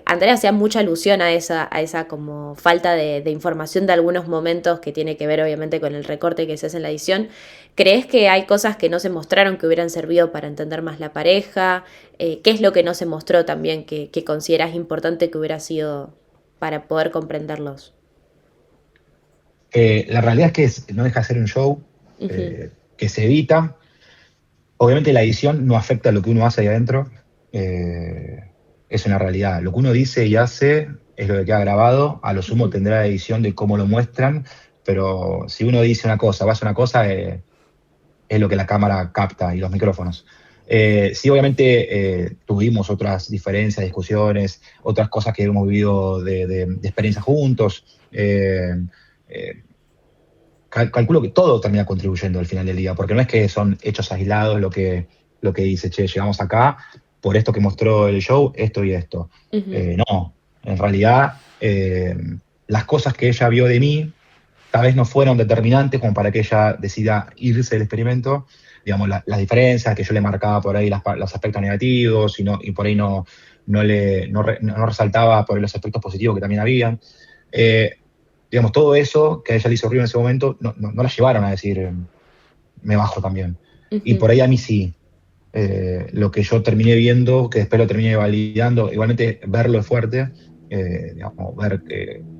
Andrea hacía mucha alusión a esa como falta de información de algunos momentos que tiene que ver obviamente con el recorte que se hace en la edición. ¿Crees que hay cosas que no se mostraron que hubieran servido para entender más la pareja? ¿Qué es lo que no se mostró también que consideras importante que hubiera sido para poder comprenderlos? La realidad es que no deja de ser un show Ujú, que se evita. Obviamente la edición no afecta a lo que uno hace ahí adentro. Es una realidad. Lo que uno dice y hace es lo que queda grabado. A lo sumo ujú, tendrá edición de cómo lo muestran, pero si uno dice una cosa o hace una cosa, es lo que la cámara capta y los micrófonos. Sí, obviamente tuvimos otras diferencias, discusiones, otras cosas que hemos vivido de experiencia juntos. Eh, Calculo que todo termina contribuyendo al final del día, porque no es que son hechos aislados lo que dice, che, llegamos acá por esto que mostró el show, esto y esto. ujú, No, en realidad las cosas que ella vio de mí tal vez no fueron determinantes como para que ella decida irse del experimento, digamos, las diferencias que yo le marcaba por ahí, los aspectos negativos y por ahí no resaltaba por ahí los aspectos positivos que también había. Eh, digamos, todo eso que a ella le hizo ruido en ese momento, no la llevaron a decir, me bajo también. Y ujú. por ahí a mí sí. Lo que yo terminé viendo, que después lo terminé validando, igualmente verlo es fuerte, digamos, ver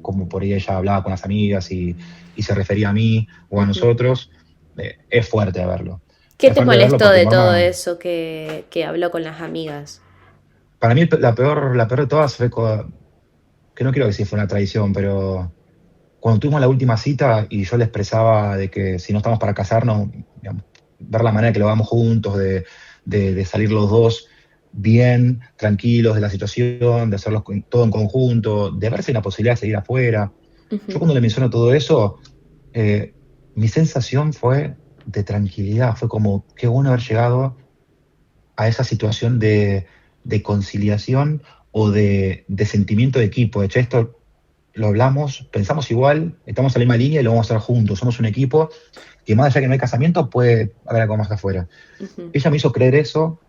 cómo por ahí ella hablaba con las amigas y se refería a mí o a Ujú. nosotros, es fuerte verlo. ¿Qué Es te fuerte verlo molestó porque de todo forma, eso que habló con las amigas? para mí la peor de todas fue que no quiero decir fue una traición, pero cuando tuvimos la última cita y yo le expresaba de que si no estamos para casarnos, digamos, ver la manera que lo hagamos juntos, de salir los dos bien, tranquilos de la situación, de hacerlo todo en conjunto, de verse la posibilidad de seguir afuera. Yo Ujú, cuando le menciono todo eso, eh, mi sensación fue de tranquilidad, fue como qué bueno haber llegado a esa situación de conciliación o de sentimiento de equipo. De hecho, esto lo hablamos, pensamos igual, estamos en la misma línea y lo vamos a hacer juntos. Somos un equipo que más allá que no hay casamiento, puede haber algo más afuera. ujú. Ella me hizo creer eso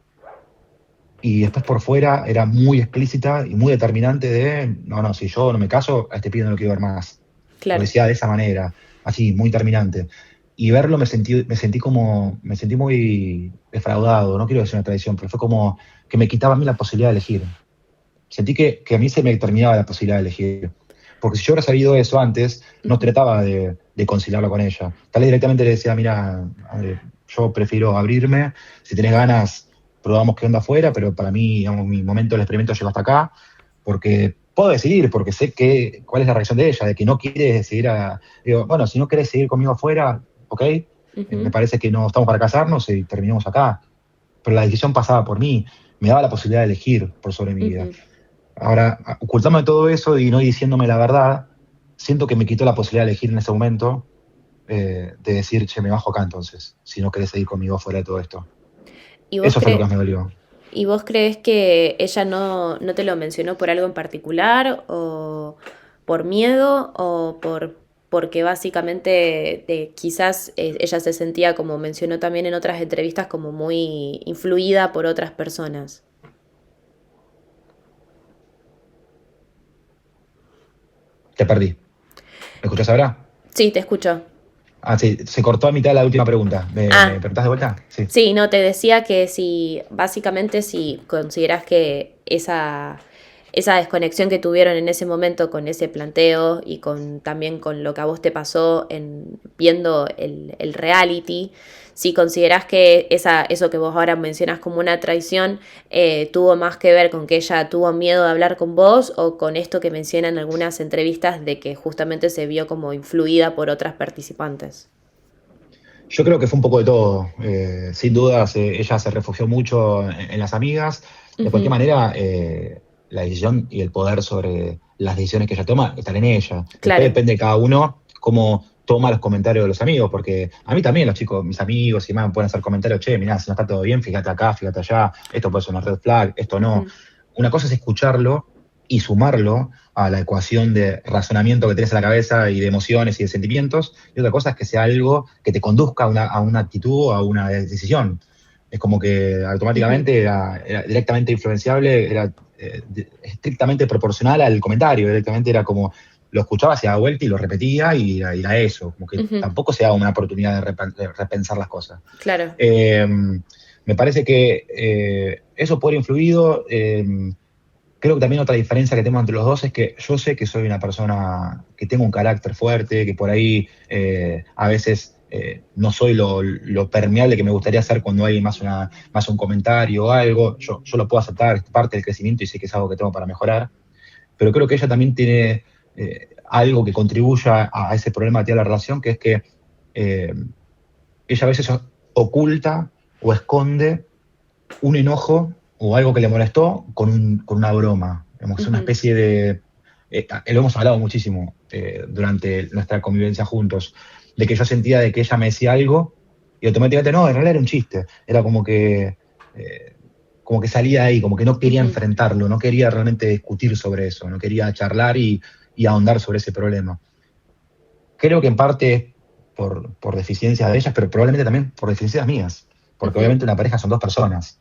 y después por fuera era muy explícita y muy determinante de, no, no, si yo no me caso, a este pibe no lo quiero ver más. Lo Claro. decía de esa manera, así, muy terminante. Y verlo me sentí muy defraudado, no quiero decir una traición, pero fue como que me quitaba a mí la posibilidad de elegir. Sentí que a mí se me terminaba la posibilidad de elegir. Porque si yo hubiera sabido eso antes, no Ujú, trataba de conciliarlo con ella. Tal vez directamente le decía, mira, yo prefiero abrirme, si tenés ganas, probamos qué onda afuera, pero para mí, digamos, mi momento del experimento llegó hasta acá, porque puedo decidir, porque sé cuál es la reacción de ella, de que no quiere seguir digo, bueno, si no querés seguir conmigo afuera, ok, me ujú, parece que no estamos para casarnos y terminamos acá. Pero la decisión pasaba por mí, me daba la posibilidad de elegir por sobre mi vida. ujú. Ahora, ocultándome todo eso y no diciéndome la verdad, siento que me quitó la posibilidad de elegir en ese momento, de decir, che, me bajo acá entonces, si no querés seguir conmigo fuera de todo esto. ¿Y vos Eso fue lo que crees? más me dolió. ¿Y vos crees que ella no te lo mencionó por algo en particular o por miedo o porque básicamente quizás ella se sentía, como mencionó también en otras entrevistas, como muy influida por otras personas? Te perdí. ¿Me escuchás ahora? Sí, te escucho. Ah, sí, se cortó a mitad de la última pregunta. ¿Me Ah, preguntás de vuelta? Sí. sí, no, te decía que si, básicamente, si consideras que esa desconexión que tuvieron en ese momento con ese planteo y también con lo que a vos te pasó en viendo el reality, si considerás que eso que vos ahora mencionas como una traición tuvo más que ver con que ella tuvo miedo de hablar con vos o con esto que mencionan en algunas entrevistas de que justamente se vio como influida por otras participantes. Yo creo que fue un poco de todo. Sin duda, ella se refugió mucho en las amigas. De cualquier Ujú, manera, la decisión y el poder sobre las decisiones que ella toma están en ella. Después claro. depende de cada uno cómo toma los comentarios de los amigos, porque a mí también los chicos, mis amigos y más, me pueden hacer comentarios, che, mirá, si no está todo bien, fíjate acá, fíjate allá, esto puede ser una red flag, esto no. Ujú, Una cosa es escucharlo y sumarlo a la ecuación de razonamiento que tenés en la cabeza y de emociones y de sentimientos, y otra cosa es que sea algo que te conduzca a una actitud o a una decisión. Es como que ujú, automáticamente era directamente influenciable, era estrictamente proporcional al comentario, directamente era como lo escuchaba, se daba vuelta y lo repetía y era eso, como que ujú, tampoco se daba una oportunidad de repensar las cosas. claro. Eh, Me parece que eso puede haber influido. Creo que también otra diferencia que tengo entre los dos es que yo sé que soy una persona que tengo un carácter fuerte, que por ahí a veces no soy lo permeable que me gustaría ser cuando hay más un comentario o algo. Yo lo puedo aceptar, es parte del crecimiento y sé que es algo que tengo para mejorar. Pero creo que ella también tiene algo que contribuya a ese problema que tiene la relación, que es que eh, ella a veces oculta o esconde un enojo o algo que le molestó con una broma. Es una Ujú, especie de... lo hemos hablado muchísimo durante nuestra convivencia juntos, de que yo sentía de que ella me decía algo y automáticamente no, en realidad era un chiste. Era como que salía ahí, como que no quería ujú, enfrentarlo, no quería realmente discutir sobre eso, no quería charlar y ahondar sobre ese problema. Creo que en parte por deficiencias de ellas, pero probablemente también por deficiencias mías, porque ujú. obviamente una pareja son dos personas.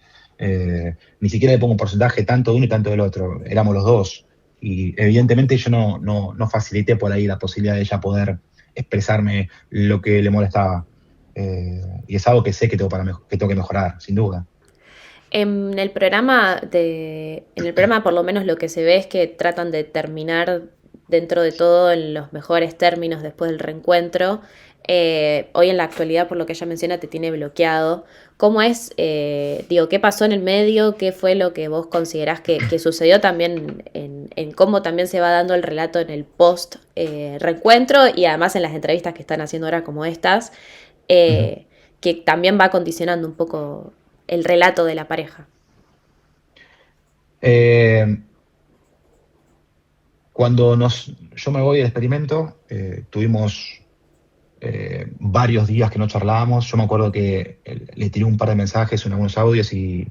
Ni siquiera le pongo un porcentaje tanto de uno y tanto del otro, éramos los dos. Y evidentemente yo no facilité por ahí la posibilidad de ella poder expresarme lo que le molestaba. Y es algo que sé que que tengo que mejorar, sin duda. En el programa por lo menos lo que se ve es que tratan de terminar dentro de todo en los mejores términos después del reencuentro. Hoy en la actualidad, por lo que ella menciona, te tiene bloqueado. ¿Cómo es, digo, qué pasó en el medio? ¿Qué fue lo que vos considerás que sucedió también en cómo también se va dando el relato en el post reencuentro y además en las entrevistas que están haciendo ahora como estas, Ujú. eh, que también va condicionando un poco el relato de la pareja? Eh, yo me voy del experimento, tuvimos varios días que no charlábamos. Yo me acuerdo que le tiré un par de mensajes en algunos audios y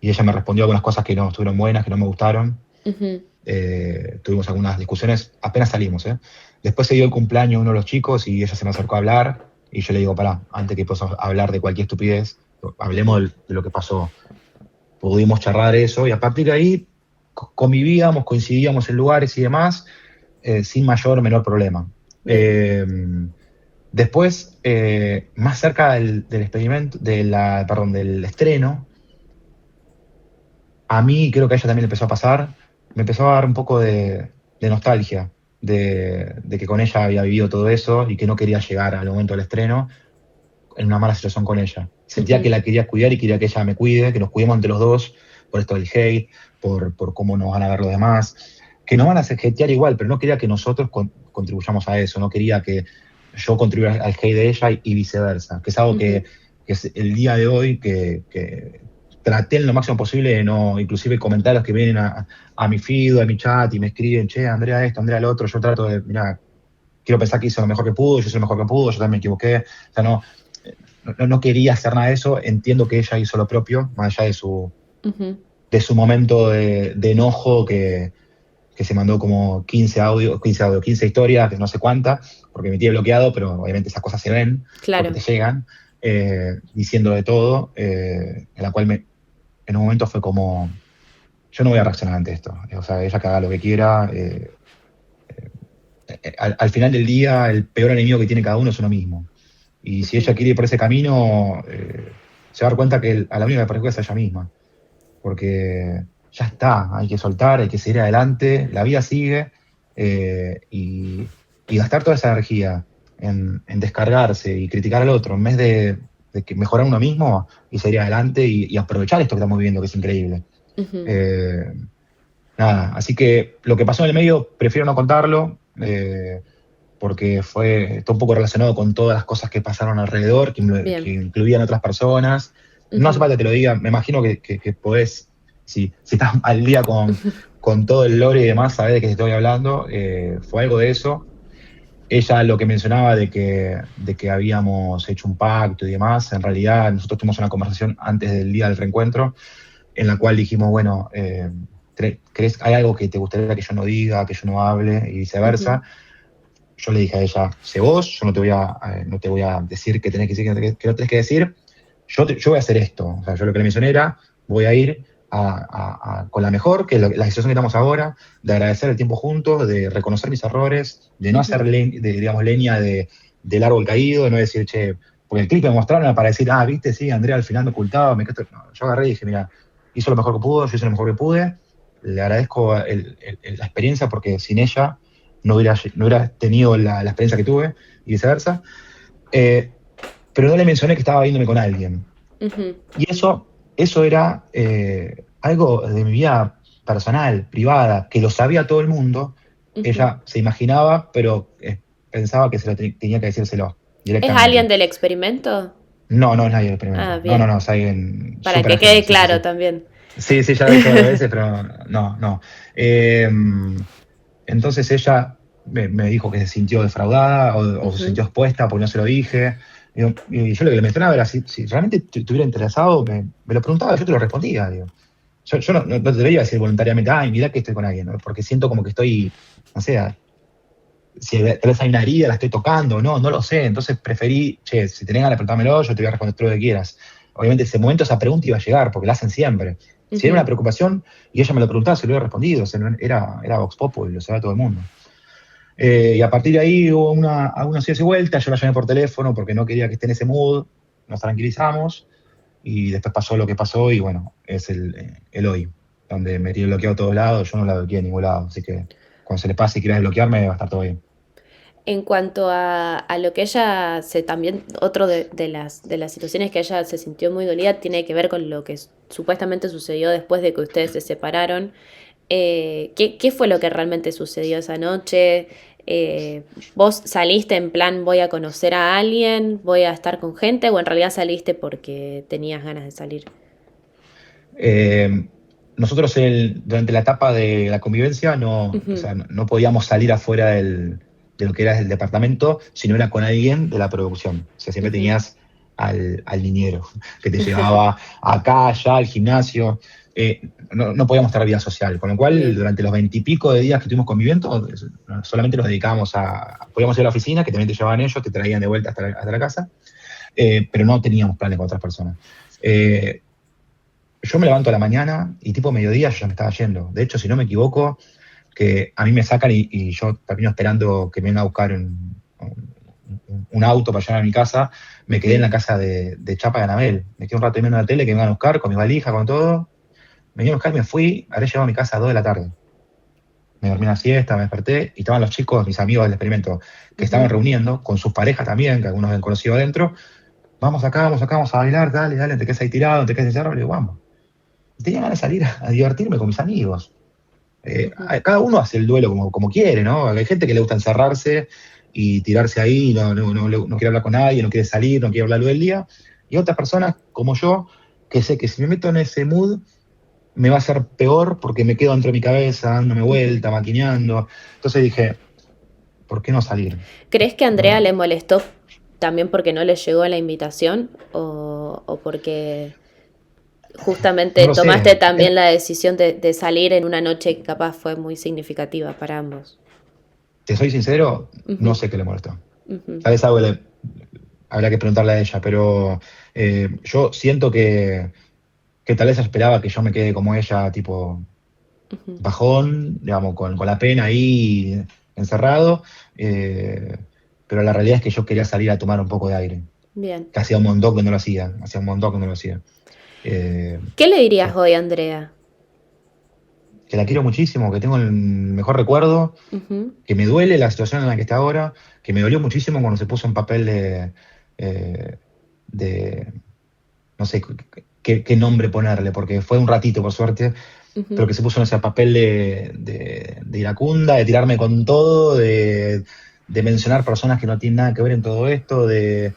ella me respondió algunas cosas que no estuvieron buenas, que no me gustaron. Ujú, Tuvimos algunas discusiones, apenas salimos. Después se dio el cumpleaños de uno de los chicos y ella se me acercó a hablar y yo le digo, pará, antes que podamos hablar de cualquier estupidez, hablemos ujú, de lo que pasó. Pudimos charlar eso y a partir de ahí convivíamos, coincidíamos en lugares y demás, sin mayor o menor problema. bien. Eh, Después, más cerca del experimento, perdón, del estreno, a mí creo que a ella también le empezó a pasar, me empezó a dar un poco de nostalgia de que con ella había vivido todo eso y que no quería llegar al momento del estreno en una mala situación con ella. Sentía que Ujú, la quería cuidar y quería que ella me cuide, que nos cuidemos entre los dos por esto del hate, por cómo nos van a ver los demás, que nos van a hatear igual, pero no quería que nosotros contribuyamos a eso, no quería que yo contribuyera al hate de ella y viceversa, que es algo ujú, que es el día de hoy que traté en lo máximo posible de no, inclusive comentarios que vienen a mi feed, a mi chat y me escriben, che, Andrea esto, Andrea lo otro, yo trato de, mira, quiero pensar que hice lo mejor que pudo, yo hice lo mejor que pudo, yo también me equivoqué, o sea, no quería hacer nada de eso, entiendo que ella hizo lo propio, más allá ujú, de su momento de enojo que se mandó como 15 historias, que no sé cuántas, porque me tiene bloqueado, pero obviamente esas cosas se ven, porque claro. te llegan, diciendo de todo, en la cual en un momento fue como, yo no voy a reaccionar ante esto, o sea, ella que haga lo que quiera, al final del día el peor enemigo que tiene cada uno es uno mismo. Y si Ujú, ella quiere ir por ese camino, se va a dar cuenta que a la única que perjudica es a ella misma. Porque ya está, hay que soltar, hay que seguir adelante, la vida sigue, y gastar toda esa energía en descargarse y criticar al otro, en vez de que mejorar uno mismo y seguir adelante y aprovechar esto que estamos viviendo, que es increíble. Ujú. Eh, Nada, así que lo que pasó en el medio prefiero no contarlo, porque está un poco relacionado con todas las cosas que pasaron alrededor, que Bien. incluían otras personas. No hace Ujú. falta que te lo diga, me imagino que podés, si estás al día con todo el lore y demás, sabés de qué te estoy hablando. Fue algo de eso. Ella lo que mencionaba de que habíamos hecho un pacto y demás, en realidad nosotros tuvimos una conversación antes del día del reencuentro, en la cual dijimos, bueno, hay algo que te gustaría que yo no diga, que yo no hable, y Ujú. viceversa? Yo le dije a ella, sé vos, yo no te voy a decir qué tenés que decir, qué no tenés que decir, yo voy a hacer esto. O sea, yo lo que le mencioné era, voy a ir con la mejor, que es la situación que estamos ahora, de agradecer el tiempo juntos, de reconocer mis errores, de no hacer, Ujú. digamos, leña del árbol caído, de no decir, che, porque el clip me mostraron para decir, viste, sí, Andrea al final me ocultaba, No, yo agarré y dije, mira, hizo lo mejor que pudo, yo hice lo mejor que pude, le agradezco la experiencia porque sin ella no hubiera tenido la experiencia que tuve y viceversa. Eh, pero no le mencioné que estaba viéndome con alguien. Ujú. Y eso era algo de mi vida personal, privada, que lo sabía todo el mundo. Ujú. Ella se imaginaba, pero pensaba que tenía que decírselo ¿Es alguien directamente. del experimento? No, no es nadie del Ah, experimento. No, no, bien. no, es alguien Para súper que ajeno. quede Sí, sí, claro sí. también. Sí, sí, ya lo he dicho varias veces, pero no, no. Eh, entonces ella me dijo que se sintió defraudada o se Ujú. sintió expuesta porque no se lo dije. Y yo lo que le mencionaba era, si realmente estuviera interesado, me lo preguntaba, yo te lo respondía. Digo. Yo no te lo iba a decir voluntariamente, ay, mirá que estoy con alguien, ¿no? Porque siento como que estoy, no sé, si tal vez hay una herida, la estoy tocando, no lo sé. Entonces preferí, che, si tenés ganas de preguntármelo, yo te voy a responder todo lo que quieras. Obviamente ese momento esa pregunta iba a llegar, porque la hacen siempre. Si era una Ujú. preocupación y ella me lo preguntaba, se lo hubiera respondido. O sea, era Vox Populi, lo sabía todo el mundo. Y a partir de ahí hubo algunos días y vueltas, yo la llamé por teléfono porque no quería que esté en ese mood, nos tranquilizamos y después pasó lo que pasó y bueno, es el hoy, donde me tiene bloqueado a todos lados, yo no la bloqueé a ningún lado, así que cuando se le pase y quieras desbloquearme va a estar todo bien. En cuanto a lo que ella se también, otro de las situaciones que ella se sintió muy dolida tiene que ver con lo que supuestamente sucedió después de que ustedes se separaron. ¿Qué fue lo que realmente sucedió esa noche? Eh, ¿Vos saliste en plan voy a conocer a alguien, voy a estar con gente o en realidad saliste porque tenías ganas de salir? Eh, Nosotros durante la etapa de la convivencia o Ujú. sea, no podíamos salir afuera de lo que era el departamento si no era con alguien de la producción. O sea, siempre Ujú. tenías al niñero que te llevaba acá, allá, al gimnasio. No podíamos tener vida social, con lo cual Bien. durante los 20 y pico de días que estuvimos conviviendo, solamente nos dedicábamos podíamos ir a la oficina, que también te llevaban ellos, te traían de vuelta hasta la casa, pero no teníamos planes con otras personas. Eh, yo me levanto a la mañana y tipo mediodía yo ya me estaba yendo. De hecho, si no me equivoco, que a mí me sacan y yo termino esperando que me venga a buscar un auto para llegar a mi casa, me quedé en Ujú. la casa de Chapa de Anabel. Me quedé un rato viendo la tele, que me vengan a buscar con mi valija, con todo. Me vinieron a buscar, me fui, habré llegado a mi casa a 2 de la tarde. Me dormí una siesta, me desperté y estaban los chicos, mis amigos del experimento, que estaban Ujú. reuniendo con sus parejas también, que algunos habían conocido adentro. Vamos acá, vamos a bailar, dale, dale, te quedas ahí tirado, te quedas encerrado. Le digo, vamos. Tenía ganas de salir a divertirme con mis amigos. Ujú. Cada uno hace el duelo como quiere, ¿no? Hay gente que le gusta encerrarse y tirarse ahí, no quiere hablar con nadie, no quiere salir, no quiere hablar del día. Y otras personas, como yo, que sé que si me meto en ese mood, me va a hacer peor porque me quedo dentro de mi cabeza, dándome Ujú. vuelta, maquineando. Entonces dije, ¿por qué no salir? ¿Crees que a Andrea No, le molestó también porque no le llegó la invitación o porque no justamente lo tomaste sé. también la decisión de salir en una noche que capaz fue muy significativa para ambos? Te soy sincero, no Ujú. sé qué le molestó. Ujú. Tal vez algo habrá que preguntarle a ella, pero yo siento que tal vez esperaba que yo me quede como ella, tipo Ujú. bajón, digamos, con la pena ahí encerrado, eh, pero la realidad es que yo quería salir a tomar un poco de aire, Bien. que hacía un montón que no lo hacía un montón que no lo hacía. Eh, ¿Qué le sí. dirías hoy a Andrea? que la quiero muchísimo, que tengo el mejor recuerdo, Ujú. que me duele la situación en la que está ahora, que me dolió muchísimo cuando se puso en papel de no sé qué nombre ponerle, porque fue un ratito, por suerte, pero Ujú. que se puso en ese papel de iracunda, de tirarme con todo, de mencionar personas que no tienen nada que ver en todo esto, de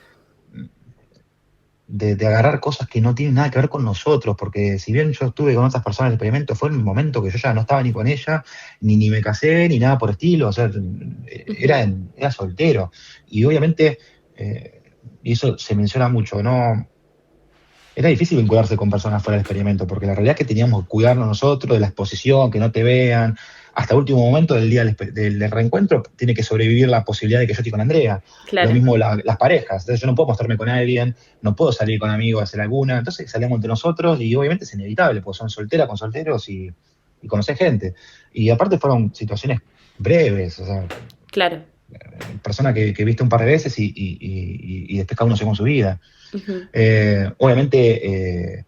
agarrar cosas que no tienen nada que ver con nosotros, porque si bien yo estuve con otras personas en el experimento, fue en un momento que yo ya no estaba ni con ella, ni me casé, ni nada por estilo, o sea, Ujú. era soltero. Y obviamente, eh, y eso se menciona mucho, ¿no? Era difícil vincularse con personas fuera del experimento, porque la realidad es que teníamos que cuidarnos nosotros de la exposición, que no te vean. Hasta último momento del día del reencuentro tiene que sobrevivir la posibilidad de que yo esté con Andrea. Lo Claro. mismo las parejas. Entonces yo no puedo mostrarme con alguien, no puedo salir con amigos a hacer alguna. Entonces salimos entre nosotros y obviamente es inevitable, porque son solteras con solteros y conocer gente. Y aparte fueron situaciones breves, o sea, Claro. personas que viste un par de veces y después cada uno se con su vida. Ujú. Obviamente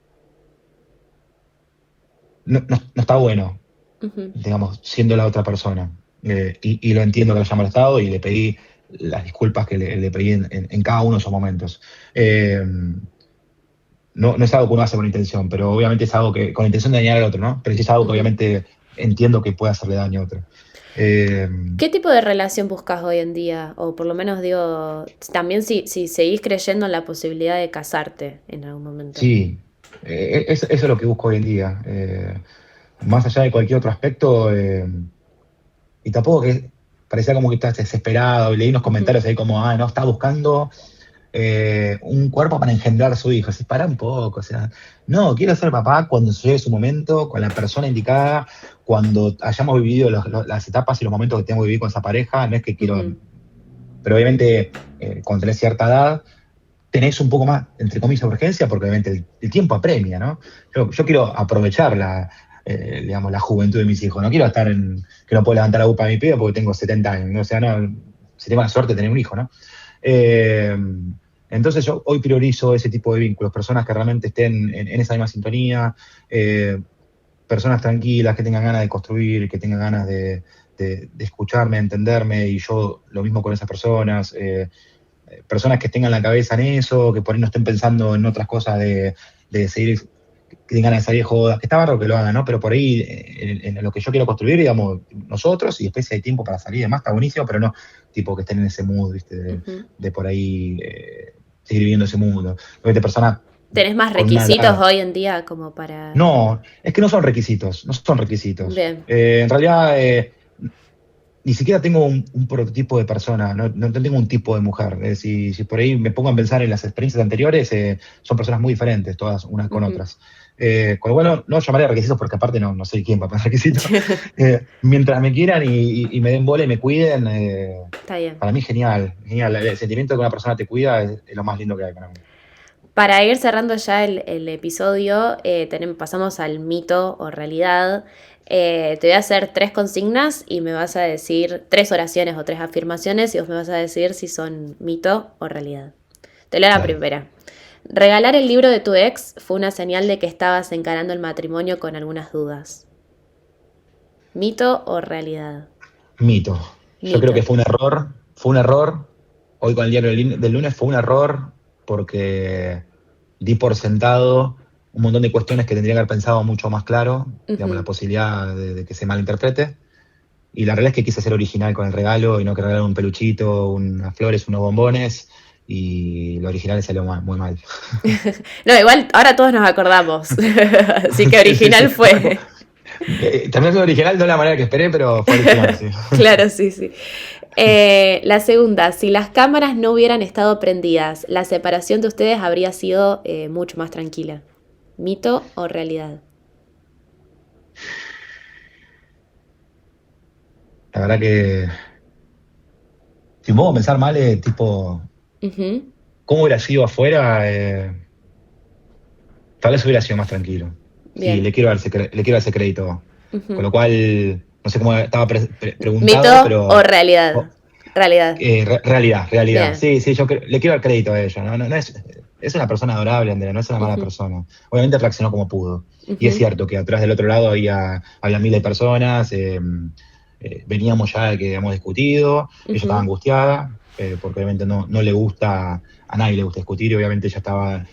no está bueno, Ujú. digamos, siendo la otra persona. Y lo entiendo que lo haya molestado y le pedí las disculpas que le pedí en cada uno de esos momentos. Eh, no es algo que uno hace con intención, pero obviamente es algo que, con intención de dañar al otro, ¿no? Pero sí es algo que Ujú. obviamente entiendo que puede hacerle daño a otro. Eh, ¿Qué tipo de relación buscas hoy en día? O por lo menos digo, también si seguís creyendo en la posibilidad de casarte en algún momento. sí, eso es lo que busco hoy en día. Más allá de cualquier otro aspecto, y tampoco que parecía como que estás desesperado, y leí unos Ujú. comentarios ahí como, no, está buscando un cuerpo para engendrar a su hijo. Así, para un poco, o sea, no, quiero ser papá cuando llegue su momento, con la persona indicada, cuando hayamos vivido las etapas y los momentos que tengo que vivir con esa pareja, no es que quiero, Ujú. pero obviamente cuando tenés cierta edad, tenés un poco más, entre comillas, urgencia, porque obviamente el tiempo apremia, ¿no? Yo quiero aprovechar digamos, la juventud de mis hijos, no quiero estar que no puedo levantar la upa a mi pibe porque tengo 70 años, ¿no? O sea, no, si tengo la suerte de tener un hijo, ¿no? Eh, entonces yo hoy priorizo ese tipo de vínculos, personas que realmente estén en esa misma sintonía, eh, personas tranquilas, que tengan ganas de construir, que tengan ganas de escucharme, entenderme, y yo lo mismo con esas personas, personas que tengan la cabeza en eso, que por ahí no estén pensando en otras cosas de seguir, que tengan ganas de salir de jodas, que está bárbaro que lo hagan, ¿no? Pero por ahí, en lo que yo quiero construir, digamos, nosotros, y después si hay tiempo para salir y demás, está buenísimo, pero no tipo que estén en ese mood, ¿viste? Ujú. De por ahí seguir viviendo ese mundo. Obviamente personas ¿Tenés más con una requisitos edad. hoy en día como para... No, es que no son requisitos, no son requisitos. Bien. En realidad, ni siquiera tengo un prototipo de persona, no tengo un tipo de mujer. Si por ahí me pongo a pensar en las experiencias anteriores, son personas muy diferentes, todas unas con Ujú. otras. Con lo cual no llamaría requisitos porque aparte no soy quien para poner requisitos. Mientras me quieran y me den bola y me cuiden, Está bien. para mí genial, genial. El sentimiento de que una persona te cuida es lo más lindo que hay para mí. Para ir cerrando ya el episodio, pasamos al mito o realidad. Te voy a hacer tres consignas y me vas a decir tres oraciones o tres afirmaciones y vos me vas a decir si son mito o realidad. Te leo la Dale. primera. Regalar el libro de tu ex fue una señal de que estabas encarando el matrimonio con algunas dudas. ¿Mito o realidad? Mito. Yo creo Mito. que fue un error. Hoy con el diario del lunes fue un error porque di por sentado un montón de cuestiones que tendría que haber pensado mucho más claro, digamos, la Ujú. posibilidad de que se malinterprete. Y la realidad es que quise ser original con el regalo y no que regalar un peluchito, unas flores, unos bombones, y lo original salió muy mal. No, igual ahora todos nos acordamos. Así que Sí, sí, sí. original fue. También fue original, no de la manera que esperé, pero fue original, sí. Claro, sí, sí. La segunda, si las cámaras no hubieran estado prendidas, la separación de ustedes habría sido mucho más tranquila. ¿Mito o realidad? La verdad que, si me pongo a pensar mal, tipo, Ujú. ¿cómo hubiera sido afuera? Tal vez hubiera sido más tranquilo. Sí, Bien. le quiero dar ese crédito. Con Ujú. lo cual, no sé cómo estaba ¿Mito preguntado, o pero realidad? oh, Realidad. realidad. Bien. Sí, sí, le quiero dar crédito a ella. No es es una persona adorable, Andrea, no es una mala persona. Obviamente reaccionó como pudo. Y es Ujú, cierto que atrás del otro lado había miles de personas, veníamos ya de que habíamos discutido, ella estaba ujú. angustiada, porque obviamente no le gusta, a nadie le gusta discutir, y obviamente ella estaba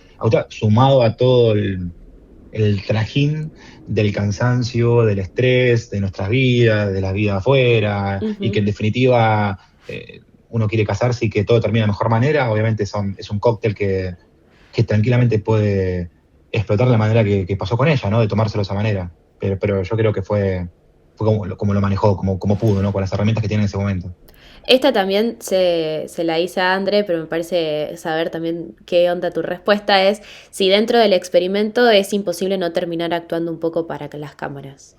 sumado a todo el trajín del cansancio, del estrés, de nuestras vidas, de la vida afuera, y que Ujú. en definitiva uno quiere casarse y que todo termine de mejor manera, obviamente es un cóctel que tranquilamente puede explotar de la manera que pasó con ella, ¿no? De tomárselo de esa manera. Pero yo creo que fue como lo manejó, como pudo, ¿no? Con las herramientas que tiene en ese momento. Esta también se la hice a André, pero me parece saber también qué onda tu respuesta es si dentro del experimento es imposible no terminar actuando un poco para que las cámaras.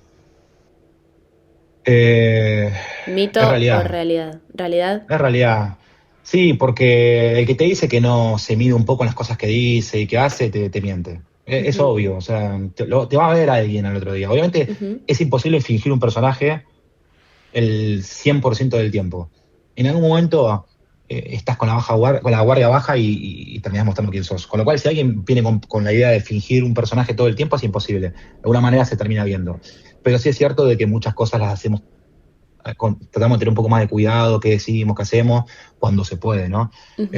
Eh, ¿Mito es o realidad. realidad? ¿Realidad? En realidad, sí, porque el que te dice que no se mide un poco en las cosas que dice y que hace, te miente. Es Ujú, obvio, o sea, te va a ver alguien al otro día. Obviamente ujú, es imposible fingir un personaje el 100% del tiempo. En algún momento estás con la guardia baja y terminás mostrando quién sos. Con lo cual, si alguien viene con la idea de fingir un personaje todo el tiempo, es imposible. De alguna manera se termina viendo. Pero sí es cierto de que muchas cosas las hacemos tratamos de tener un poco más de cuidado, qué decimos, qué hacemos, cuando se puede, ¿no? ujú,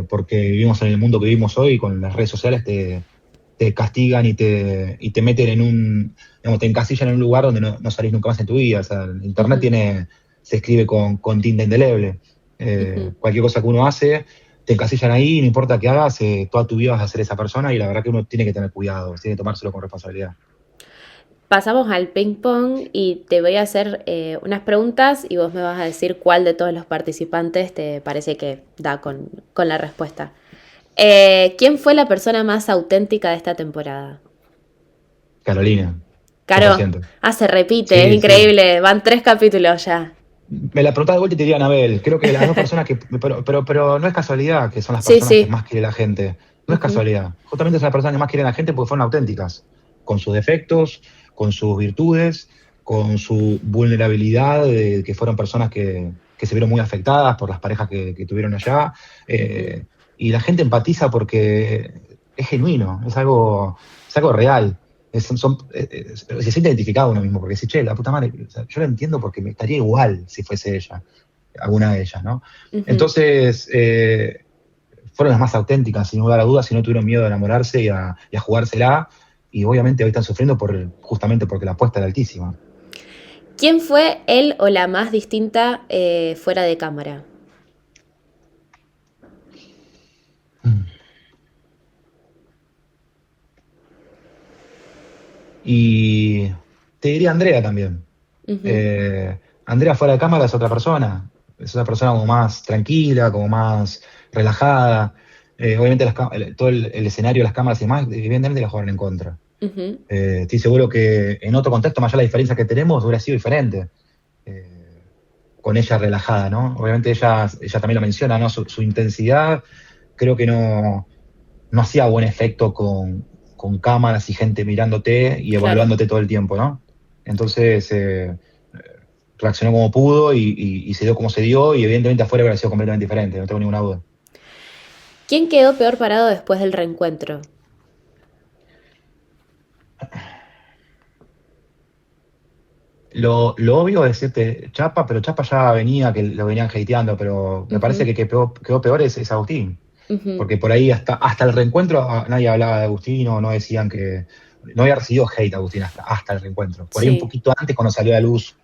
Porque vivimos en el mundo que vivimos hoy, y con las redes sociales te castigan y te meten digamos, te encasillan en un lugar donde no salís nunca más en tu vida. O sea, el Internet ujú, se escribe con tinta indeleble. ujú. Cualquier cosa que uno hace, te encasillan ahí, no importa qué hagas, toda tu vida vas a ser esa persona, y la verdad que uno tiene que tener cuidado, tiene que tomárselo con responsabilidad. Pasamos al ping pong y te voy a hacer unas preguntas y vos me vas a decir cuál de todos los participantes te parece que da con la respuesta. ¿Quién fue la persona más auténtica de esta temporada? Carolina, Caro, 100%. se repite, es Sí, sí. increíble, van 3 capítulos ya. Me la preguntás de vuelta y te diría Anabel. Creo que las dos personas que. Pero no es casualidad que son las Sí, personas que sí. más quiere la gente. No es Ujú, casualidad. Justamente son las personas que más quieren la gente porque fueron auténticas. Con sus defectos, con sus virtudes, con su vulnerabilidad, que fueron personas que se vieron muy afectadas por las parejas que tuvieron allá. ujú. Eh, y la gente empatiza porque es genuino, es algo real. Se siente identificado uno mismo, porque dice, che, la puta madre, o sea, yo lo entiendo porque me estaría igual si fuese ella, alguna de ellas, ¿no? Ujú. Entonces, fueron las más auténticas, sin lugar a dudas, y no tuvieron miedo de enamorarse y a jugársela, y obviamente hoy están sufriendo justamente porque la apuesta era altísima. ¿Quién fue él o la más distinta fuera de cámara? Y te diría Andrea también. Ujú, Eh, Andrea fuera de cámara es otra persona como más tranquila, como más relajada. Obviamente todo el escenario, las cámaras y demás, evidentemente la jugaron en contra. ujú. Estoy seguro que en otro contexto, más allá de la diferencia que tenemos, hubiera sido diferente. Con ella relajada, ¿no? Obviamente ella también lo menciona, ¿no? Su intensidad creo que no hacía buen efecto con cámaras y gente mirándote y Claro. evaluándote todo el tiempo, ¿no? Entonces reaccionó como pudo y se dio como se dio, y evidentemente afuera hubiera sido completamente diferente, no tengo ninguna duda. ¿Quién quedó peor parado después del reencuentro? Lo obvio es decirte Chapa, pero Chapa ya venía, que lo venían hateando, pero me parece Ujú, que quedó peor es Agustín. ujú. Porque por ahí hasta el reencuentro nadie hablaba de Agustín, o no decían que. No había recibido hate Agustín hasta el reencuentro. Por ahí un Sí. poquito antes, cuando salió a la luz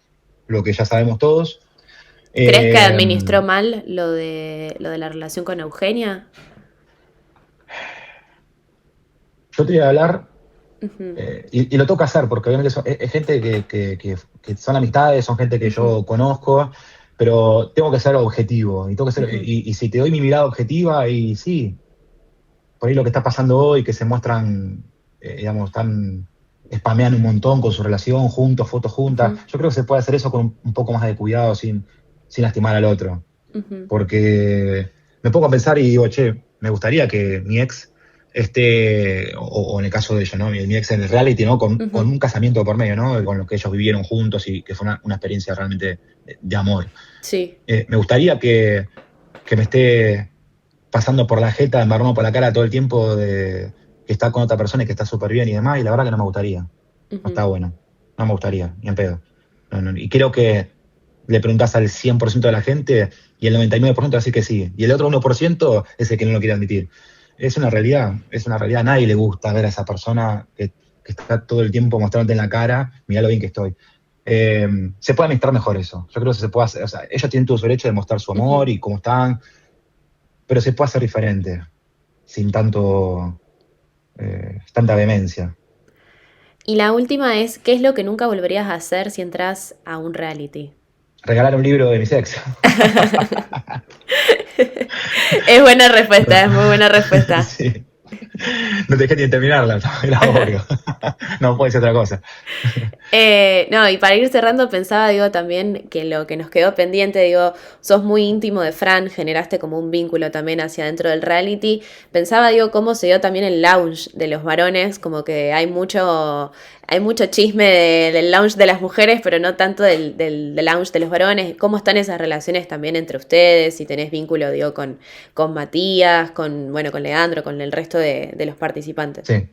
lo que ya sabemos todos. ¿Crees que Eh, administró mal lo de la relación con Eugenia? yo te voy a hablar, Ujú, y lo toca hacer, porque obviamente es gente que son amistades, son gente que ujú, yo conozco, pero tengo que ser objetivo. ujú, Y si te doy mi mirada objetiva, y sí, por ahí lo que está pasando hoy, que se muestran, digamos, tan spamean un montón con su relación, juntos, fotos juntas. ujú, Yo creo que se puede hacer eso con un poco más de cuidado, sin lastimar al otro. ujú, Porque me pongo a pensar y digo, che, me gustaría que mi ex esté, o en el caso de ella, ¿no? Mi ex en el reality, ¿no? Con ujú. un casamiento por medio, ¿no? Con lo que ellos vivieron juntos, y que fue una experiencia realmente de amor. Sí. Me gustaría que me esté pasando por la jeta, embarrando por la cara todo el tiempo de que está con otra persona y que está súper bien y demás, y la verdad que no me gustaría. No Ujú. está bueno. No me gustaría, ni en pedo. No, no, y creo que le preguntás al 100% de la gente y el 99% va a decir que sí. Y el otro 1% es el que no lo quiere admitir. Es una realidad, es una realidad. A nadie le gusta ver a esa persona que está todo el tiempo mostrándote en la cara, mirá lo bien que estoy. Se puede administrar mejor eso. Yo creo que se puede hacer, o sea, ellos tienen todo su derecho de mostrar su Ujú. amor y cómo están, pero se puede hacer diferente, sin tanta vehemencia. Y la última es, ¿qué es lo que nunca volverías a hacer si entras a un reality? Regalar un libro de mi sexo. Es buena respuesta, es muy buena respuesta. Sí. No te dejé ni terminarla, era obvio. No puede ser otra cosa. No, y para ir cerrando pensaba, digo, también que lo que nos quedó pendiente, digo, sos muy íntimo de Fran, generaste como un vínculo también hacia dentro del reality. Pensaba, digo, cómo se dio también el lounge de los varones, como que hay mucho chisme del lounge de las mujeres, pero no tanto del lounge de los varones. ¿Cómo están esas relaciones también entre ustedes? Si tenés vínculo, digo, con Matías, bueno, con Leandro, con el resto de los participantes. Sí.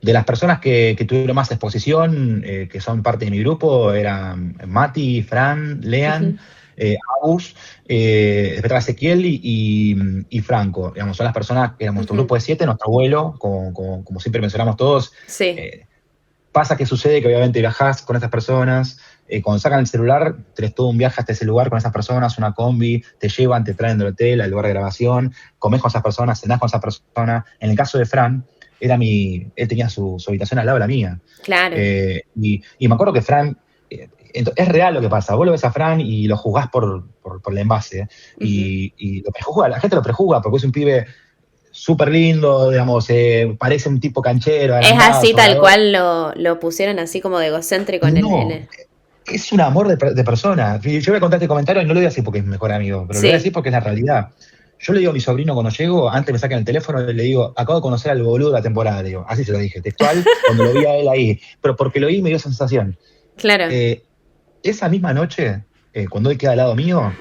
De las personas que tuvieron más exposición, que son parte de mi grupo, eran Mati, Fran, Lean, Ujú, Agus, después estaba Ezequiel y Franco. Digamos, son las personas que éramos nuestro ujú. grupo de 7, nuestro abuelo, como siempre mencionamos todos. Sí, eh, Pasa que sucede que obviamente viajás con estas personas, cuando sacan el celular, tenés todo un viaje hasta ese lugar con esas personas, una combi, te llevan, te traen del hotel al lugar de grabación, comés con esas personas, cenás con esas personas. En el caso de Fran, él tenía su habitación al lado de la mía. claro. Y me acuerdo que Fran, es real lo que pasa, vos lo ves a Fran y lo juzgás por el envase, Ujú. y lo prejuzga, la gente lo prejuzga porque es un pibe súper lindo, digamos, parece un tipo canchero, Es agrandado, así tal sobrador. cual lo pusieron así como de egocéntrico No, en es un amor de persona. Yo voy a contar este comentario y no lo voy a decir porque es mi mejor amigo, pero lo voy a decir Sí, porque es la realidad. Yo le digo a mi sobrino cuando llego, antes me sacan el teléfono, le digo, acabo de conocer al boludo de la temporada, le digo, así se lo dije, textual, cuando lo vi a él ahí, pero porque lo vi me dio sensación. claro. Eh, Esa misma noche, cuando él queda al lado mío,